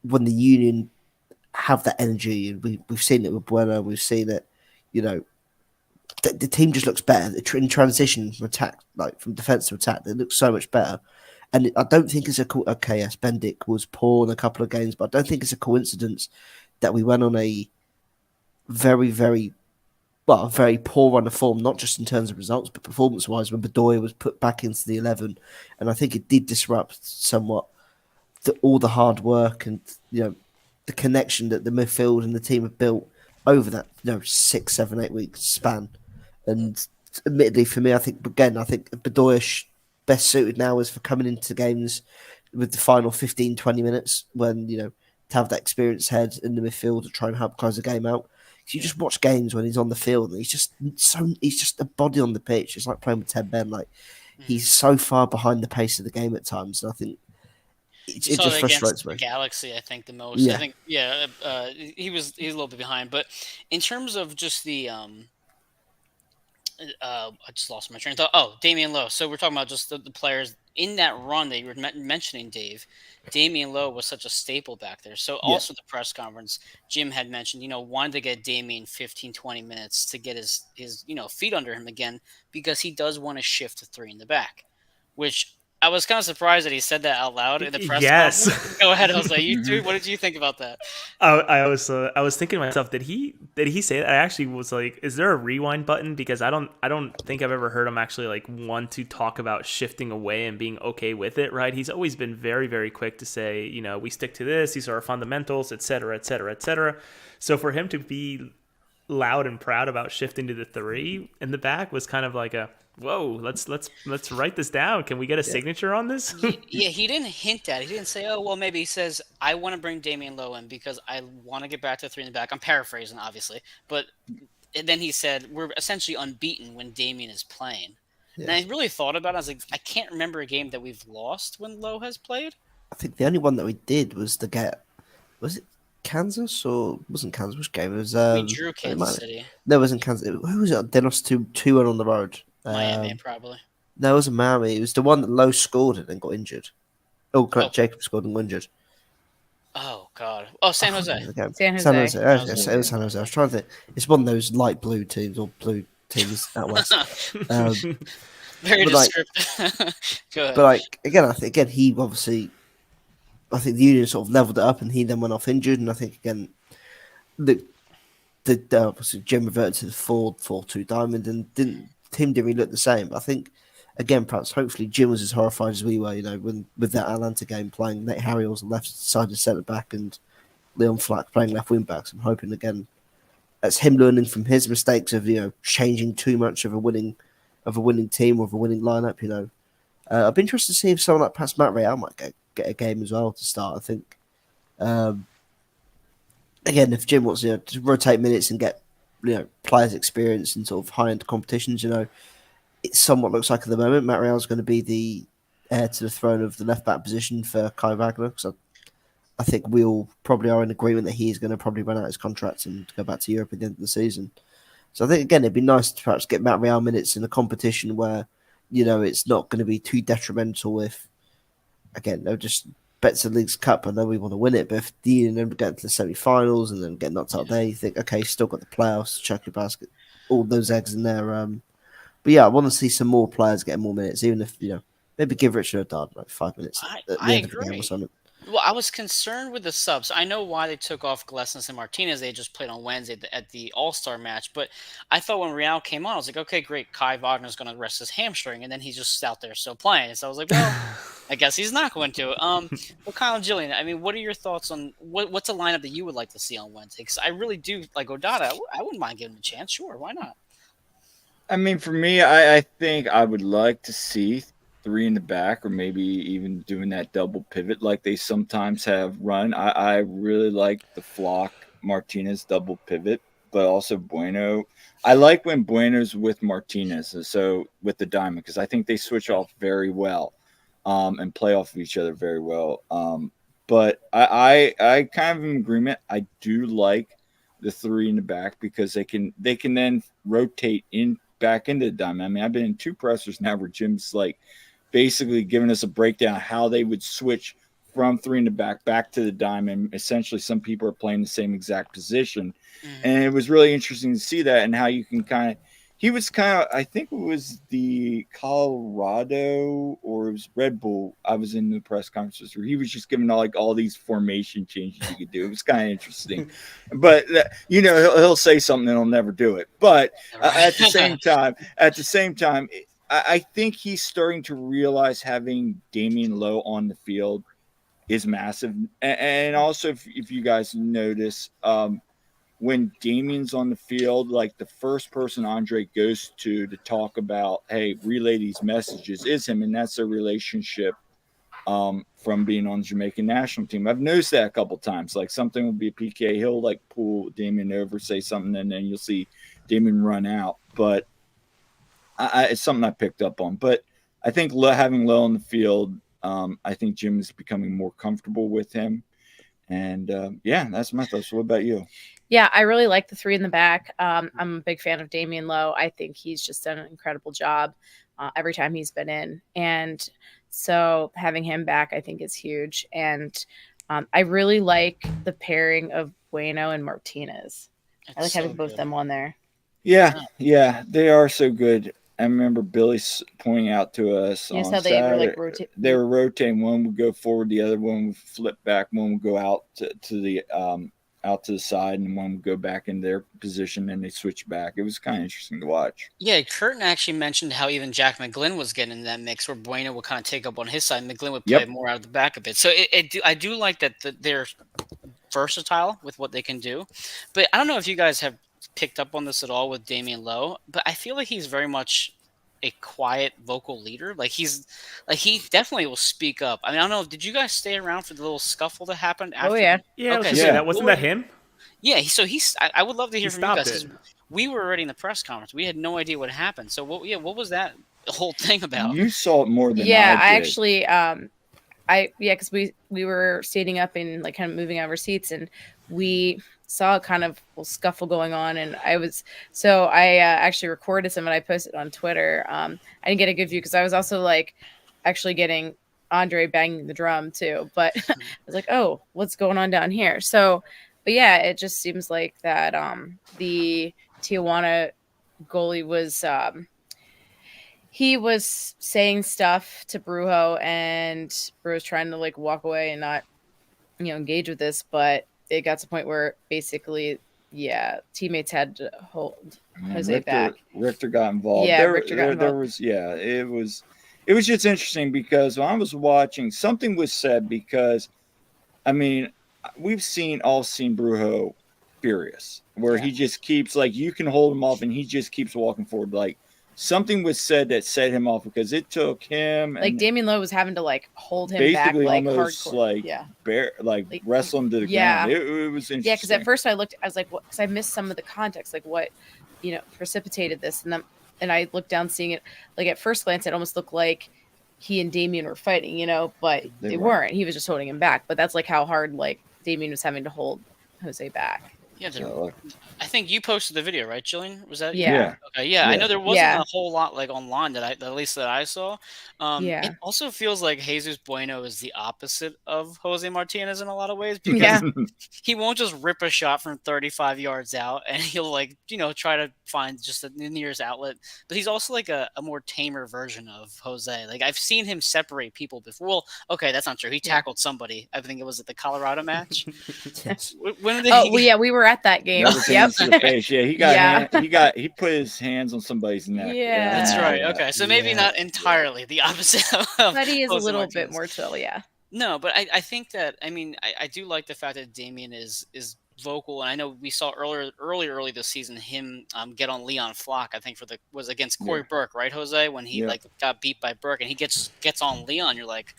when the Union have that energy, and we've seen it with Bueno, we've seen it, the team just looks better. In transition from attack, like from defence to attack, it looks so much better. And I don't think it's yes, Bendik was poor in a couple of games, but I don't think it's a coincidence that we went on a very, very, very poor run of form, not just in terms of results, but performance-wise, when Bedoya was put back into the 11. And I think it did disrupt somewhat all the hard work and, the connection that the midfield and the team have built over that, 6, 7, 8 week span. And admittedly, for me, I think Bedoya best suited now is for coming into games with the final 15, 20 minutes when, to have that experienced head in the midfield to try and help close the game out. Because you just watch games when he's on the field and he's just a body on the pitch. It's like playing with Ted Ben. Like, he's so far behind the pace of the game at times. And I think it just frustrates me. Galaxy, I think, the most. Yeah. I think, he's a little bit behind. But in terms of just the I just lost my train of thought. Oh, Damian Lowe. So we're talking about just the players in that run that you were mentioning, Dave. Damian Lowe was such a staple back there. So also the press conference, Jim had mentioned, wanted to get Damian 15, 20 minutes to get his feet under him again, because he does want to shift to 3 in the back, which I was kind of surprised that he said that out loud in the press conference. Go ahead, Jose. You too. What did you think about that? I was thinking to myself, did he say that? I actually was like, is there a rewind button? Because I don't think I've ever heard him actually like want to talk about shifting away and being okay with it, right? He's always been very, very quick to say, we stick to this. These are our fundamentals, et cetera, et cetera, et cetera. So for him to be loud and proud about shifting to the 3 in the back was kind of like a, whoa, let's write this down. Can we get a signature on this? He didn't hint at it. He didn't say, oh, well, maybe he says, I want to bring Damian Lowe in because I want to get back to 3 in the back. I'm paraphrasing, obviously. But then he said, we're essentially unbeaten when Damian is playing. Yeah. And I really thought about it. I was like, I can't remember a game that we've lost when Lowe has played. I think the only one that we did was was it Kansas or wasn't Kansas? Which game? It was. We drew Kansas City. No, it wasn't Kansas. Who was it? They lost 2-1 on the road. Miami, probably. No, it wasn't Miami. It was the one that Lowe scored and then got injured. Oh, correct. Jacob scored and got injured. Oh God! Oh, San Jose. San Jose. It was San Jose. I was trying to think. It's one of those light blue teams or blue teams out west. Very descriptive. Good. But like again, I think he obviously. I think the Union sort of leveled it up, and he then went off injured. And I think again, the obviously Jim reverted to the 4-4-2 diamond, and team didn't really look the same. But I think again, perhaps hopefully Jim was as horrified as we were, when with that Atlanta game playing Nate Harry was the left sided centre back and Leon Flack playing left wing backs. I'm hoping again that's him learning from his mistakes of changing too much of a winning team or of a winning lineup. I'd be interested to see if someone like perhaps Matt Real might get a game as well to start. I think again, if Jim wants to rotate minutes and get players experience in sort of high end competitions, it somewhat looks like at the moment Matt Real's going to be the heir to the throne of the left back position for Kai Wagner, because I think we all probably are in agreement that he's going to probably run out his contract and go back to Europe at the end of the season. So I think again it'd be nice to perhaps get Matt Real minutes in a competition where it's not going to be too detrimental if again they'll just bets the League's Cup. I know we want to win it, but if the Union get to the semi-finals and then get knocked out there, you think okay, still got the playoffs, check your basket, all those eggs in there. But yeah, I want to see some more players getting more minutes, even if, maybe give Richard O'Donnell like 5 minutes at the end of the game or something. Well, I was concerned with the subs. I know why they took off Glesnes and Martinez. They just played on Wednesday at the All-Star match. But I thought when Real came on, I was like, okay, great. Kai Wagner's going to rest his hamstring. And then he's just out there still playing. So I was like, well, I guess he's not going to. Well, Kyle and Jillian, I mean, what are your thoughts on what's a lineup that you would like to see on Wednesday? Because I really do like Odada. I wouldn't mind giving him a chance. Sure, why not? I mean, for me, I think I would like to see 3 in the back, or maybe even doing that double pivot like they sometimes have run. I really like the Flock Martinez double pivot, but also Bueno. I like when Bueno's with Martinez, so with the diamond, because I think they switch off very well and play off of each other very well. But I kind of in agreement. I do like the 3 in the back because they can then rotate back into the diamond. I mean, I've been in 2 pressers now where Jim's like basically giving us a breakdown of how they would switch from 3 in the back to the diamond. Essentially, some people are playing the same exact position. And it was really interesting to see that and how you can I think it was the Colorado or it was Red Bull. I was in the press conferences where he was just giving all these formation changes you could do. It was kind of interesting, but he'll say something and he'll never do it. But at the same time, I think he's starting to realize having Damian Lowe on the field is massive. And also, if you guys notice, when Damian's on the field, like the first person Andre goes to talk about, hey, relay these messages is him. And that's their relationship from being on the Jamaican national team. I've noticed that a couple times. Like something will be a PK. He'll like pull Damian over, say something, and then you'll see Damian run out. But it's something I picked up on. But I think having Lowe on the field, I think Jim is becoming more comfortable with him. And that's my thoughts. What about you? Yeah, I really like the 3 in the back. I'm a big fan of Damian Lowe. I think he's just done an incredible job every time he's been in. And so having him back, I think is huge. And I really like the pairing of Bueno and Martinez. I like having both of them on there. Yeah, they are so good. I remember Billy pointing out to us on how Saturday, they were rotating. One would go forward, the other one would flip back. One would go out to the side, and one would go back in their position, and they switch back. It was kind of interesting to watch. Yeah, Curtin actually mentioned how even Jack McGlynn was getting in that mix, where Bueno would kind of take up on his side. McGlynn would play more out of the back a bit. So I do like that they're versatile with what they can do. But I don't know if you guys have picked up on this at all with Damian Lowe, but I feel like he's very much a quiet vocal leader. Like he definitely will speak up. I mean, I don't know. Did you guys stay around for the little scuffle that happened after? Oh yeah. Yeah. Okay. Yeah. Wasn't that him? Yeah. So I would love to hear from you guys. We were already in the press conference. We had no idea what happened. So what was that whole thing about? You saw it more than I did. I actually because we were standing up and like kind of moving out of our seats, and we saw a kind of scuffle going on, and I actually recorded some and I posted on Twitter. I didn't get a good view because I was also like actually getting Andre banging the drum too, but I was like, oh, what's going on down here? So, but yeah, it just seems like that the Tijuana goalie was he was saying stuff to Brujo, and Brujo's trying to like walk away and not, engage with this, but it got to the point where basically, teammates had to hold Jose back. Richter got involved. Yeah, Richter got involved. It was just interesting because when I was watching, something was said because, I mean, we've all seen Brujo furious, where he just keeps, like, you can hold him off and he just keeps walking forward. Like, something was said that set him off because it took him. Like, Damian Lowe was having to, like, hold him back, like, almost hardcore. Like wrestle him to the ground. It was interesting. Yeah, because at first I was like, because I missed some of the context, like what, precipitated this. And I looked down seeing it, like, at first glance, it almost looked like he and Damian were fighting, but they weren't. He was just holding him back. But that's, like, how hard, like, Damian was having to hold Jose back. Yeah, I think you posted the video, right, Jillian? Was that? Yeah. Okay, yeah. I know there wasn't a whole lot like online at least that I saw. It also feels like Jesus Bueno is the opposite of Jose Martinez in a lot of ways because he won't just rip a shot from 35 yards out, and he'll try to find just the nearest outlet. But he's also like a more tamer version of Jose. Like I've seen him separate people before. Well, okay, that's not true. He tackled somebody. I think it was at the Colorado match. When did we were at that game. Yep. He put his hands on somebody's neck. Yeah, that's right. Okay, so maybe not entirely the opposite. But he is Jose a little Martinez. bit more chill. Yeah. No, but I think that I do like the fact that Damian is vocal, and I know we saw early this season him get on Leon Flock. I think was against Corey Burke, right, Jose, when he got beat by Burke, and he gets on Leon. You're like,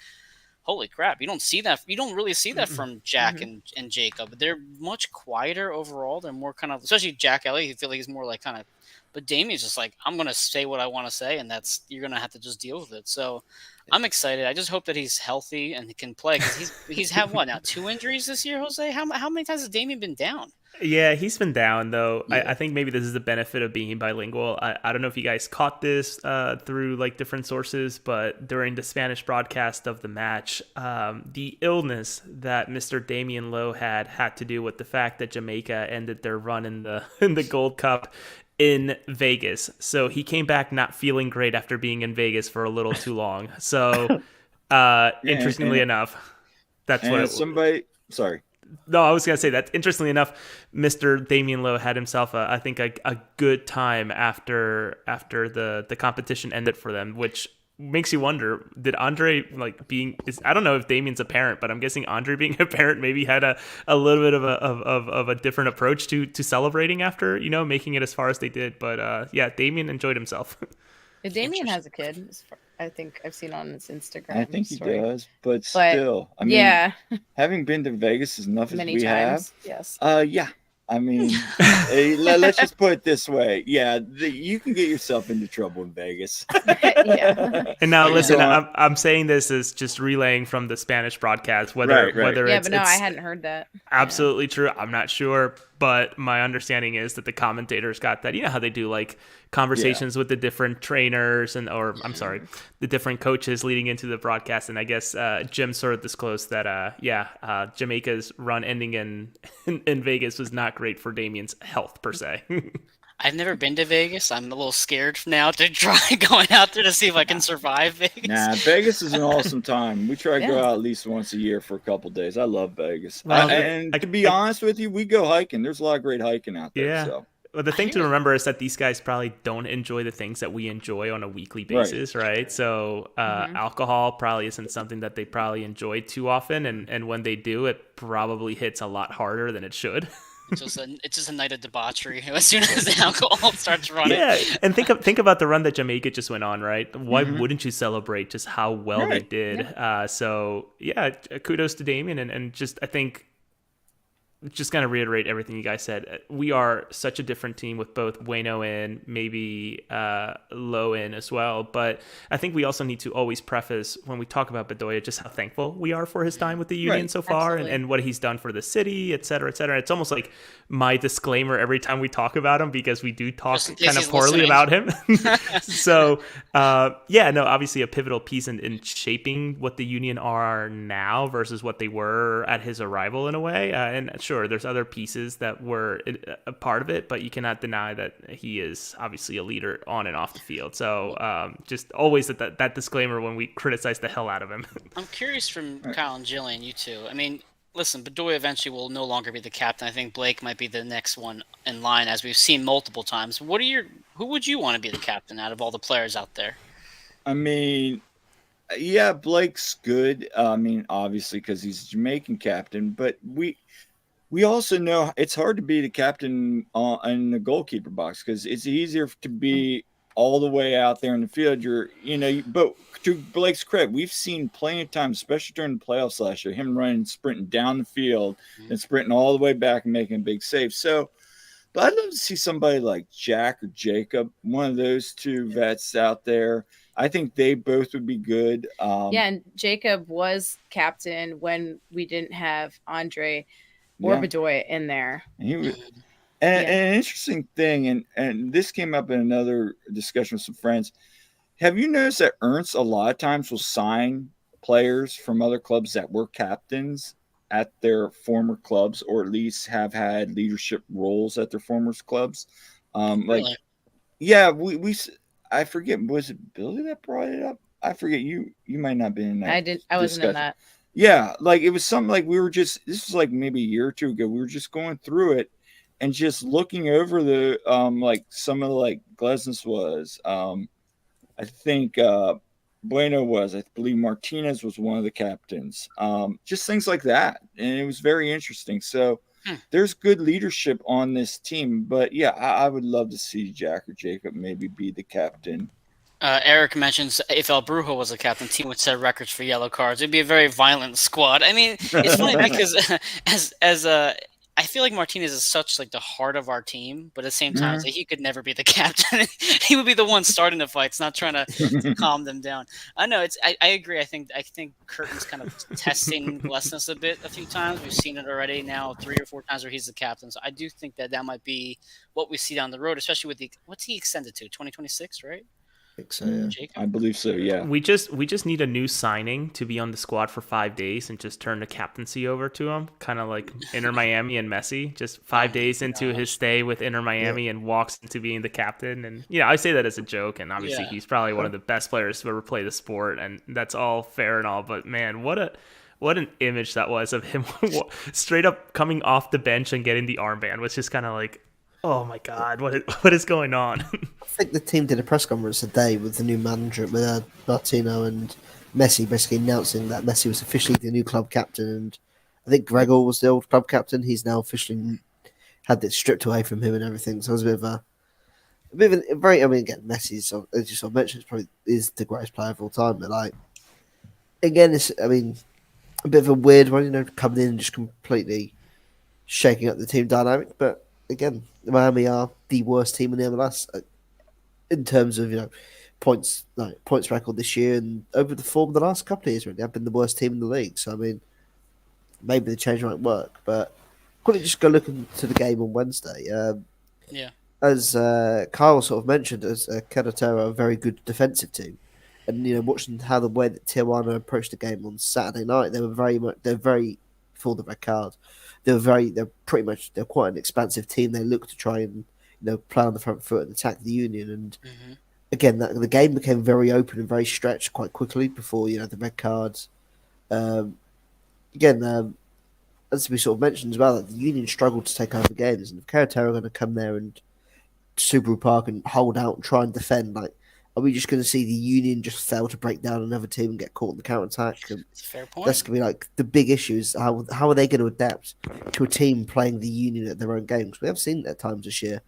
holy crap! You don't see that. You don't really see that from Jack and Jacob. They're much quieter overall. They're more kind of, especially Jack Elliott. You feel like he's more like kind of. But Damien's just like, I'm gonna say what I want to say, and you're gonna have to just deal with it. So I'm excited. I just hope that he's healthy and he can play because he's had what now 2 injuries this year, Jose. How many times has Damien been down? Yeah, he's been down, though. Yeah. I think maybe this is the benefit of being bilingual. I don't know if you guys caught this through like different sources, but during the Spanish broadcast of the match, the illness that Mr. Damian Lowe had to do with the fact that Jamaica ended their run in the Gold Cup in Vegas. So he came back not feeling great after being in Vegas for a little too long. So interestingly enough, that's what sorry. No, I was going to say that interestingly enough, Mr. Damian Lowe had himself, I think, a good time after the competition ended for them, which makes you wonder, did Andre, I don't know if Damian's a parent, but I'm guessing Andre being a parent maybe had a little bit of a different approach to celebrating after, making it as far as they did. But Damian enjoyed himself. Damian has a kid. I think I've seen on his Instagram. I think he does, but still, having been to Vegas as enough many as we times, have, yes. I mean, let's just put it this way. Yeah, you can get yourself into trouble in Vegas. And now, listen, I'm saying this is just relaying from the Spanish broadcast, whether it's... but no, I hadn't heard that. Absolutely true. I'm not sure, but my understanding is that the commentators got that. You know how they do like conversations with the different trainers the different coaches leading into the broadcast. And I guess Jim sort of disclosed that, Jamaica's run ending in Vegas was not great for Damian's health per se. I've never been to Vegas. I'm a little scared now to try going out there to see if I can survive Vegas. Nah, Vegas is an awesome time. We try to go out at least once a year for a couple of days. I love Vegas. To be honest with you, we go hiking. There's a lot of great hiking out there. Yeah. So. Well, the thing to remember is that these guys probably don't enjoy the things that we enjoy on a weekly basis, right? So alcohol probably isn't something that they probably enjoy too often. And when they do, it probably hits a lot harder than it should. It's just a night of debauchery as soon as the alcohol starts running. Yeah, and think about the run that Jamaica just went on, right? Why wouldn't you celebrate just how well they did? Yeah. So kudos to Damian, and just I think just going to reiterate everything you guys said. We are such a different team with both Bueno in, maybe Low in as well. But I think we also need to always preface when we talk about Bedoya just how thankful we are for his time with the Union so far and what he's done for the city, et cetera, et cetera. It's almost like my disclaimer every time we talk about him because we do talk kind of poorly about him. So, obviously a pivotal piece in shaping what the Union are now versus what they were at his arrival in a way. And sure, there's other pieces that were a part of it, but you cannot deny that he is obviously a leader on and off the field. So just always that disclaimer when we criticize the hell out of him. I'm curious from Kyle and Jillian, you two. I mean, listen, Bedoya eventually will no longer be the captain. I think Blake might be the next one in line, as we've seen multiple times. Who would you want to be the captain out of all the players out there? I mean, yeah, Blake's good. I mean, obviously because he's a Jamaican captain, but we also know it's hard to be the captain in the goalkeeper box because it's easier to be all the way out there in the field. But to Blake's credit, we've seen plenty of times, especially during the playoffs last year, him running, sprinting down the field and sprinting all the way back and making a big save. So, but I'd love to see somebody like Jack or Jacob, one of those two vets out there. I think they both would be good. And Jacob was captain when we didn't have Andre or Bedoya in there. And an interesting thing, and this came up in another discussion with some friends. Have you noticed that Ernst a lot of times will sign players from other clubs that were captains at their former clubs, or at least have had leadership roles at their former clubs? Really? I forget, was it Billy that brought it up? I forget. You might not be in that. I wasn't in that. Yeah, like it was something like this was like maybe a year or two ago. We were just going through it and just looking over the like some of the like Glesnes was. I think Bueno was. I believe Martinez was one of the captains. Just things like that. And it was very interesting. So there's good leadership on this team. But yeah, I would love to see Jack or Jacob maybe be the captain. Eric mentions if El Brujo was a captain, team would set records for yellow cards. It'd be a very violent squad. I mean, it's funny because I feel like Martinez is such like the heart of our team, but at the same time, it's like he could never be the captain. He would be the one starting the fights, not trying to calm them down. I know I agree. I think Curtin's kind of testing Glesnes a bit a few times. We've seen it already now 3 or 4 times where he's the captain. So I do think that might be what we see down the road, especially with what's he extended to 2026, right? I think so, yeah. I believe so, yeah. We just need a new signing to be on the squad for 5 days and just turn the captaincy over to him, kind of like Inter Miami and Messi. Just 5 days into his stay with Inter Miami and walks into being the captain. And I say that as a joke, and obviously he's probably one of the best players to ever play the sport, and that's all fair and all. But man, what an image that was of him straight up coming off the bench and getting the armband, was just kind of like, oh my God, what is going on? I think the team did a press conference today with the new manager, with Martino and Messi, basically announcing that Messi was officially the new club captain, and I think Gregor was the old club captain. He's now officially had it stripped away from him and everything. So it was a bit of a very. I mean, again, Messi's, as you sort of mentioned, probably is the greatest player of all time. But like, again, it's a bit of a weird one, coming in and just completely shaking up the team dynamic. But again, Miami are the worst team in the MLS in terms of points record this year, and over the form of the last couple of years. Really, have been the worst team in the league. So I mean, maybe the change might work. But quickly, just go look into the game on Wednesday. As Kyle sort of mentioned, as Querétaro are a very good defensive team, and watching how the way that Tijuana approached the game on Saturday night, they're very for the red card. They're quite an expansive team. They look to try and play on the front foot and attack the Union. And again, the game became very open and very stretched quite quickly before the red cards. As we sort of mentioned as well, the Union struggled to take over games, and if Querétaro are going to come there and Subaru Park and hold out and try and defend, are we just going to see the Union just fail to break down another team and get caught in the counter-attack? Fair point. That's going to be the big issue is how are they going to adapt to a team playing the Union at their own games? We have seen at times this year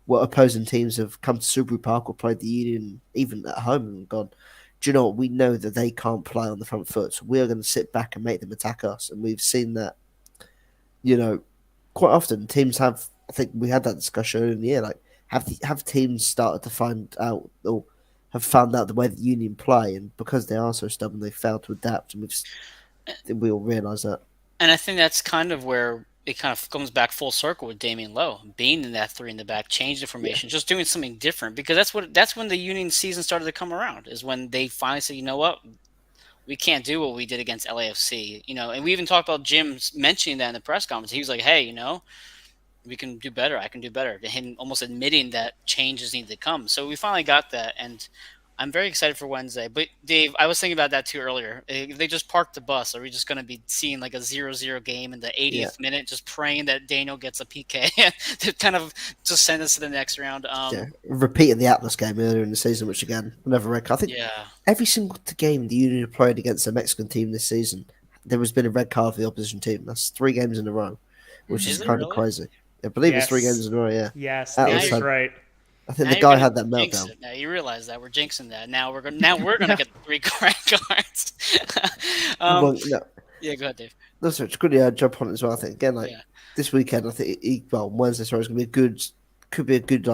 where opposing teams have come to Subaru Park or played the Union even at home and gone, do you know what? We know that they can't play on the front foot, so we are going to sit back and make them attack us. And we've seen that, quite often teams have. I think we had that discussion earlier in the year. Like, have teams started to find out or have found out the way that Union play, and because they are so stubborn, they fail to adapt, and we all realise that. And I think that's kind of where it kind of comes back full circle with Damian Lowe being in that three in the back, change the formation, just doing something different, because that's when the Union season started to come around, is when they finally said, you know what, we can't do what we did against LAFC, and we even talked about Jim mentioning that in the press conference. He was like, hey, we can do better. I can do better. To him almost admitting that changes need to come. So we finally got that, and I'm very excited for Wednesday. But Dave, I was thinking about that too earlier. If they just parked the bus, are we just going to be seeing like a 0-0 game in the 80th minute, just praying that Daniel gets a PK to kind of just send us to the next round? Repeating the Atlas game earlier in the season, which again, never red card. I think every single game the Union have played against a Mexican team this season, there has been a red card for the opposition team. That's 3 games in a row, which is kind of crazy. I believe it's 3 games in a row, yeah. Yes, that's right. I think the guy had that meltdown. Now you realize that we're jinxing that. Now we're gonna get 3 red cards. Yeah, go ahead, Dave. That's right. Good jump on it as well. I think again, this weekend, I think Wednesday, is going to be could be a good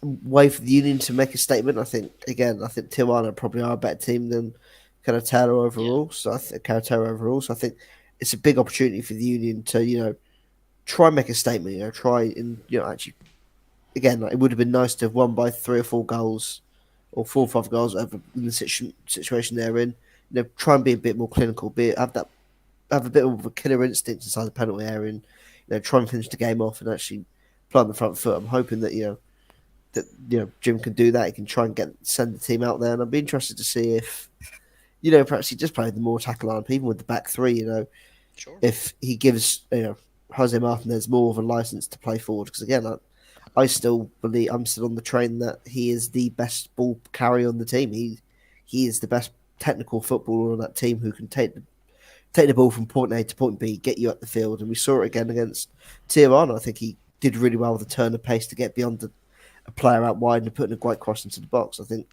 way for the Union to make a statement. I think Tijuana probably are a better team than Querétaro overall. So I think it's a big opportunity for the Union to try and make a statement. Actually. Again, it would have been nice to have won by 3 or 4 goals, or 4 or 5 goals over in the situation they're in. Try and be a bit more clinical, have a bit of a killer instinct inside the penalty area, and try and finish the game off and actually play on the front foot. I'm hoping that Jim can do that. He can try and send the team out there, and I'd be interested to see if perhaps he just played the more tackle line, even with the back 3. Sure. If he gives Jose Martinez more of a license to play forward, because again, I still believe I'm still on the train that he is the best ball carrier on the team. He is the best technical footballer on that team who can take the ball from point A to point B, get you up the field. And we saw it again against Tijuana. I think he did really well with a turn of pace to get beyond a player out wide and putting a great cross into the box. I think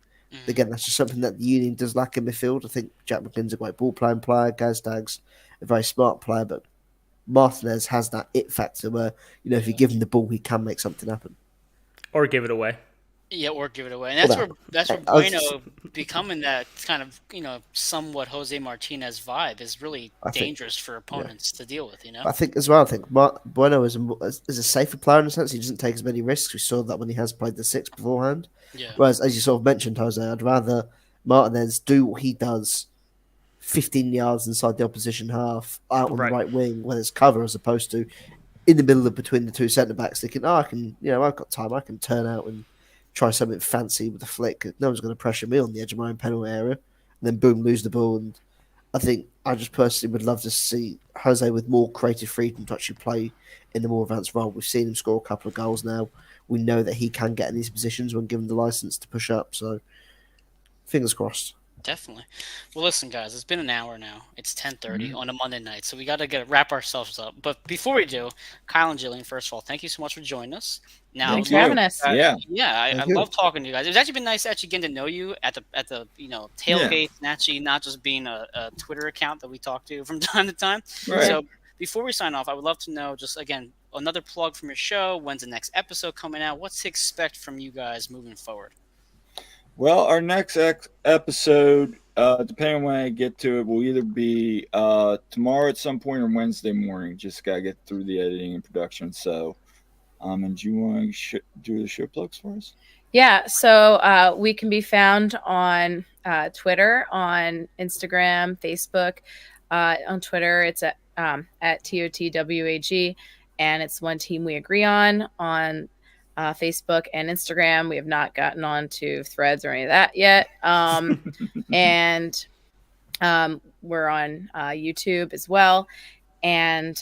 again that's just something that the Union does lack in midfield. I think Jack McGinn's a great ball playing player. Gazdag's a very smart player, but Martinez has that it factor where, if you give him the ball, he can make something happen. Or give it away. Yeah, or give it away. And that's where Bueno becoming that kind of, somewhat Jose Martinez vibe is really dangerous for opponents to deal with, I think as well, Bueno is a safer player in a sense. He doesn't take as many risks. We saw that when he has played the 6 beforehand. Yeah. Whereas, as you sort of mentioned, Jose, I'd rather Martinez do what he does 15 yards inside the opposition half, out on the right wing, where there's cover, as opposed to in the middle of between the 2 centre-backs thinking, I've got time, I can turn out and try something fancy with a flick. No one's going to pressure me on the edge of my own penalty area. And then, boom, lose the ball. And I think I just personally would love to see Jose with more creative freedom to actually play in the more advanced role. We've seen him score a couple of goals now. We know that he can get in these positions when given the licence to push up. So, fingers crossed. Definitely. Well, listen, guys, it's been an hour now. It's 10:30 on a Monday night, so we got to wrap ourselves up. But before we do, Kyle and Jillian, first of all, thank you so much for joining us. Now, thanks for having us. I love talking to you guys. It's actually been nice getting to know you at the tailgate, and actually not just being a Twitter account that we talk to from time to time. Right. So before we sign off, I would love to know, just again, another plug from your show. When's the next episode coming out? What's to expect from you guys moving forward? Well, our next episode, depending on when I get to it, will either be tomorrow at some point or Wednesday morning. Just got to get through the editing and production. So, and do you want to do the show plugs for us? Yeah, so we can be found on Twitter, on Instagram, Facebook. On Twitter, it's at TOTWAG, and it's One Team We Agree on Facebook and Instagram. We have not gotten on to Threads or any of that yet. And we're on YouTube as well. And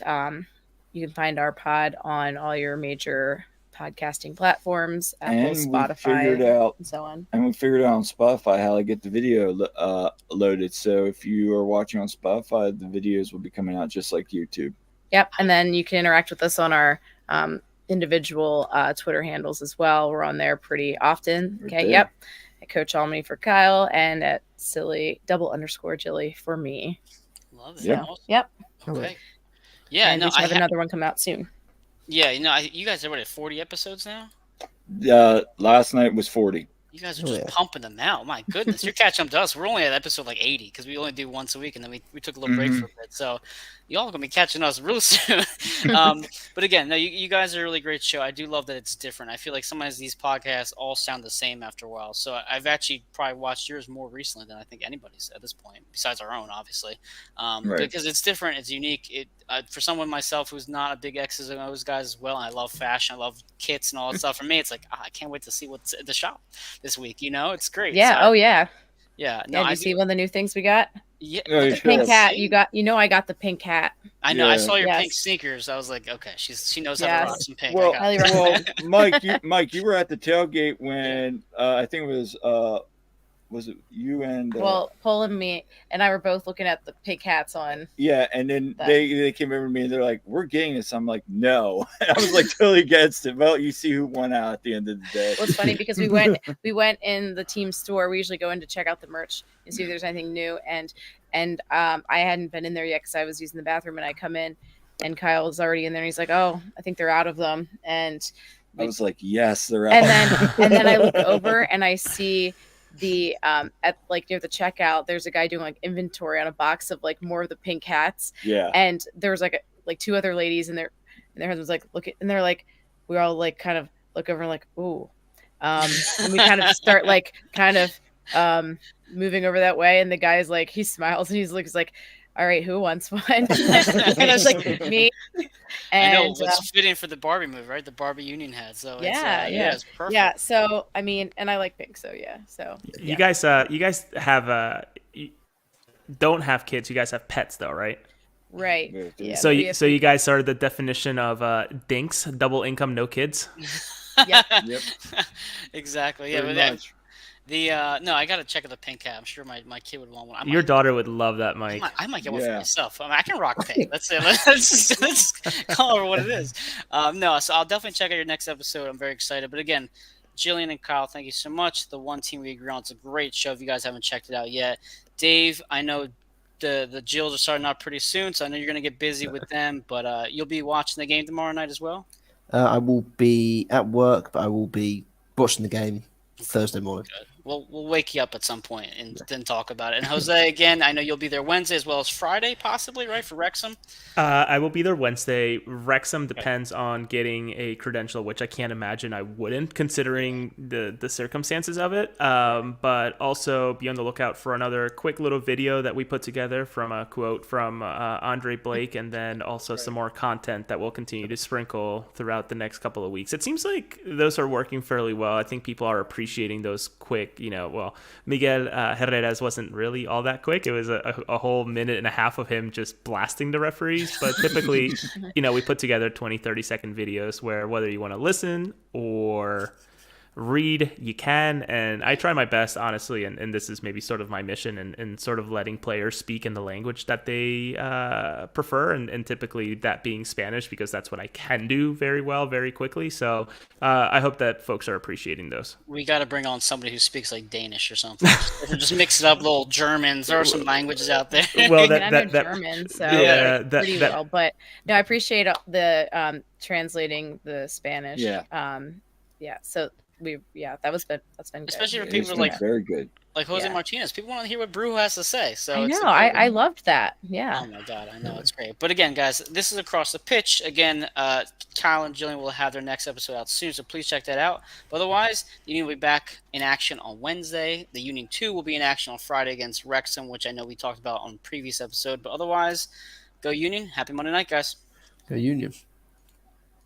you can find our pod on all your major podcasting platforms, Apple, Spotify, and so on. And we figured out on Spotify how to get the video loaded. So if you are watching on Spotify, the videos will be coming out just like YouTube. Yep. And then you can interact with us on our individual Twitter handles as well. We're on there pretty often. Okay. Yep. At Coach Almy for Kyle, and at silly _Jilly for me. Love it. Yeah. Awesome. Yep. Okay. Yeah, and no, we should have another one come out soon. Yeah, you guys are what, at 40 episodes now? Last night was 40. You guys are just pumping them out. My goodness, you're catching up to us. We're only at episode like 80 because we only do once a week, and then we took a little break for a bit. So y'all are gonna be catching us real soon. But again, no, you guys are a really great show. I do love that it's different. I feel like sometimes these podcasts all sound the same after a while. So I've actually probably watched yours more recently than I think anybody's at this point, besides our own, obviously, because it's different. It's unique. For someone myself who's not a big X's and O's guy as well, and I love fashion, I love kits and all that stuff. For me, it's like I can't wait to see what's at the shop this week. It's great. Yeah. So yeah. No, Did you see one of the new things we got? Yeah, the pink hat. I got the pink hat. I know. Yeah. I saw your pink sneakers. I was like, okay, she knows how to rock some pink. Well, Highly recommend. Mike, you were at the tailgate when I think it was it you and Paul and me and I were both looking at the pink hats on. Yeah, and then they came over to me and they're like, "We're getting this." I'm like, "No," I was like totally against it. Well, you see who won out at the end of the day. Well, it's funny because we went in the team store. We usually go in to check out the merch and see if there's anything new. And I hadn't been in there yet because I was using the bathroom. And I come in, and Kyle was already in there. And he's like, "Oh, I think they're out of them." And I was like, "Yes, they're out." And then I look over and I see the at like near the checkout, there's a guy doing like inventory on a box of like more of the pink hats. Yeah. And there was like two other ladies and their husbands like look at, and they're like, we all like kind of look over and like, ooh. And we kind of start like moving over that way, and the guy's like, he smiles and he's like, all right, who wants one? And I was like, me. And, I know what's fitting for the Barbie movie, right? The Barbie Union hat. So it's perfect. Yeah. So I mean, and I like pink. So yeah. So you guys have don't have kids. You guys have pets though, right? Right. Yeah, so you guys are the definition of dinks, double income, no kids. Yep. Exactly. Yeah. No, I gotta check out the pink hat. I'm sure my kid would want one. Your daughter would love that, Mike. I might get one for myself. I can rock pink. Let's call it what it is. No, so I'll definitely check out your next episode. I'm very excited. But again, Jillian and Kyle, thank you so much. The one team we agree on. It's a great show. If you guys haven't checked it out yet, Dave, I know the Jills are starting out pretty soon, so I know you're gonna get busy with them. But you'll be watching the game tomorrow night as well. I will be at work, but I will be watching the game Thursday morning. Good. We'll wake you up at some point and then talk about it. And Jose, again, I know you'll be there Wednesday as well as Friday, possibly, right, for Wrexham? I will be there Wednesday. Wrexham depends on getting a credential, which I can't imagine I wouldn't, considering the circumstances of it. But also be on the lookout for another quick little video that we put together from a quote from Andre Blake, and then also some more content that we'll continue to sprinkle throughout the next couple of weeks. It seems like those are working fairly well. I think people are appreciating those quick. Miguel Herrera's wasn't really all that quick. It was a whole minute and a half of him just blasting the referees. But typically, we put together 20, 30-second videos where whether you want to listen or read, you can. And I try my best, honestly, and this is maybe sort of my mission and sort of letting players speak in the language that they prefer, and typically that being Spanish, because that's what I can do very well, very quickly. So I hope that folks are appreciating those. We got to bring on somebody who speaks like Danish or something. Just mix it up, little Germans. There are some languages out there. Well, I know German, so pretty well. But no, I appreciate the translating the Spanish. Yeah. So that's been especially good. for people like very good, like Jose Martinez. People want to hear what Brew has to say. So I know I loved that. Yeah. Oh my god, I know, it's great. But again, guys, this is Across the Pitch. Again, Kyle and Jillian will have their next episode out soon, so please check that out. But otherwise, the Union will be back in action on Wednesday. The Union 2 will be in action on Friday against Wrexham, which I know we talked about on previous episode. But otherwise, go Union. Happy Monday night, guys. Go Union.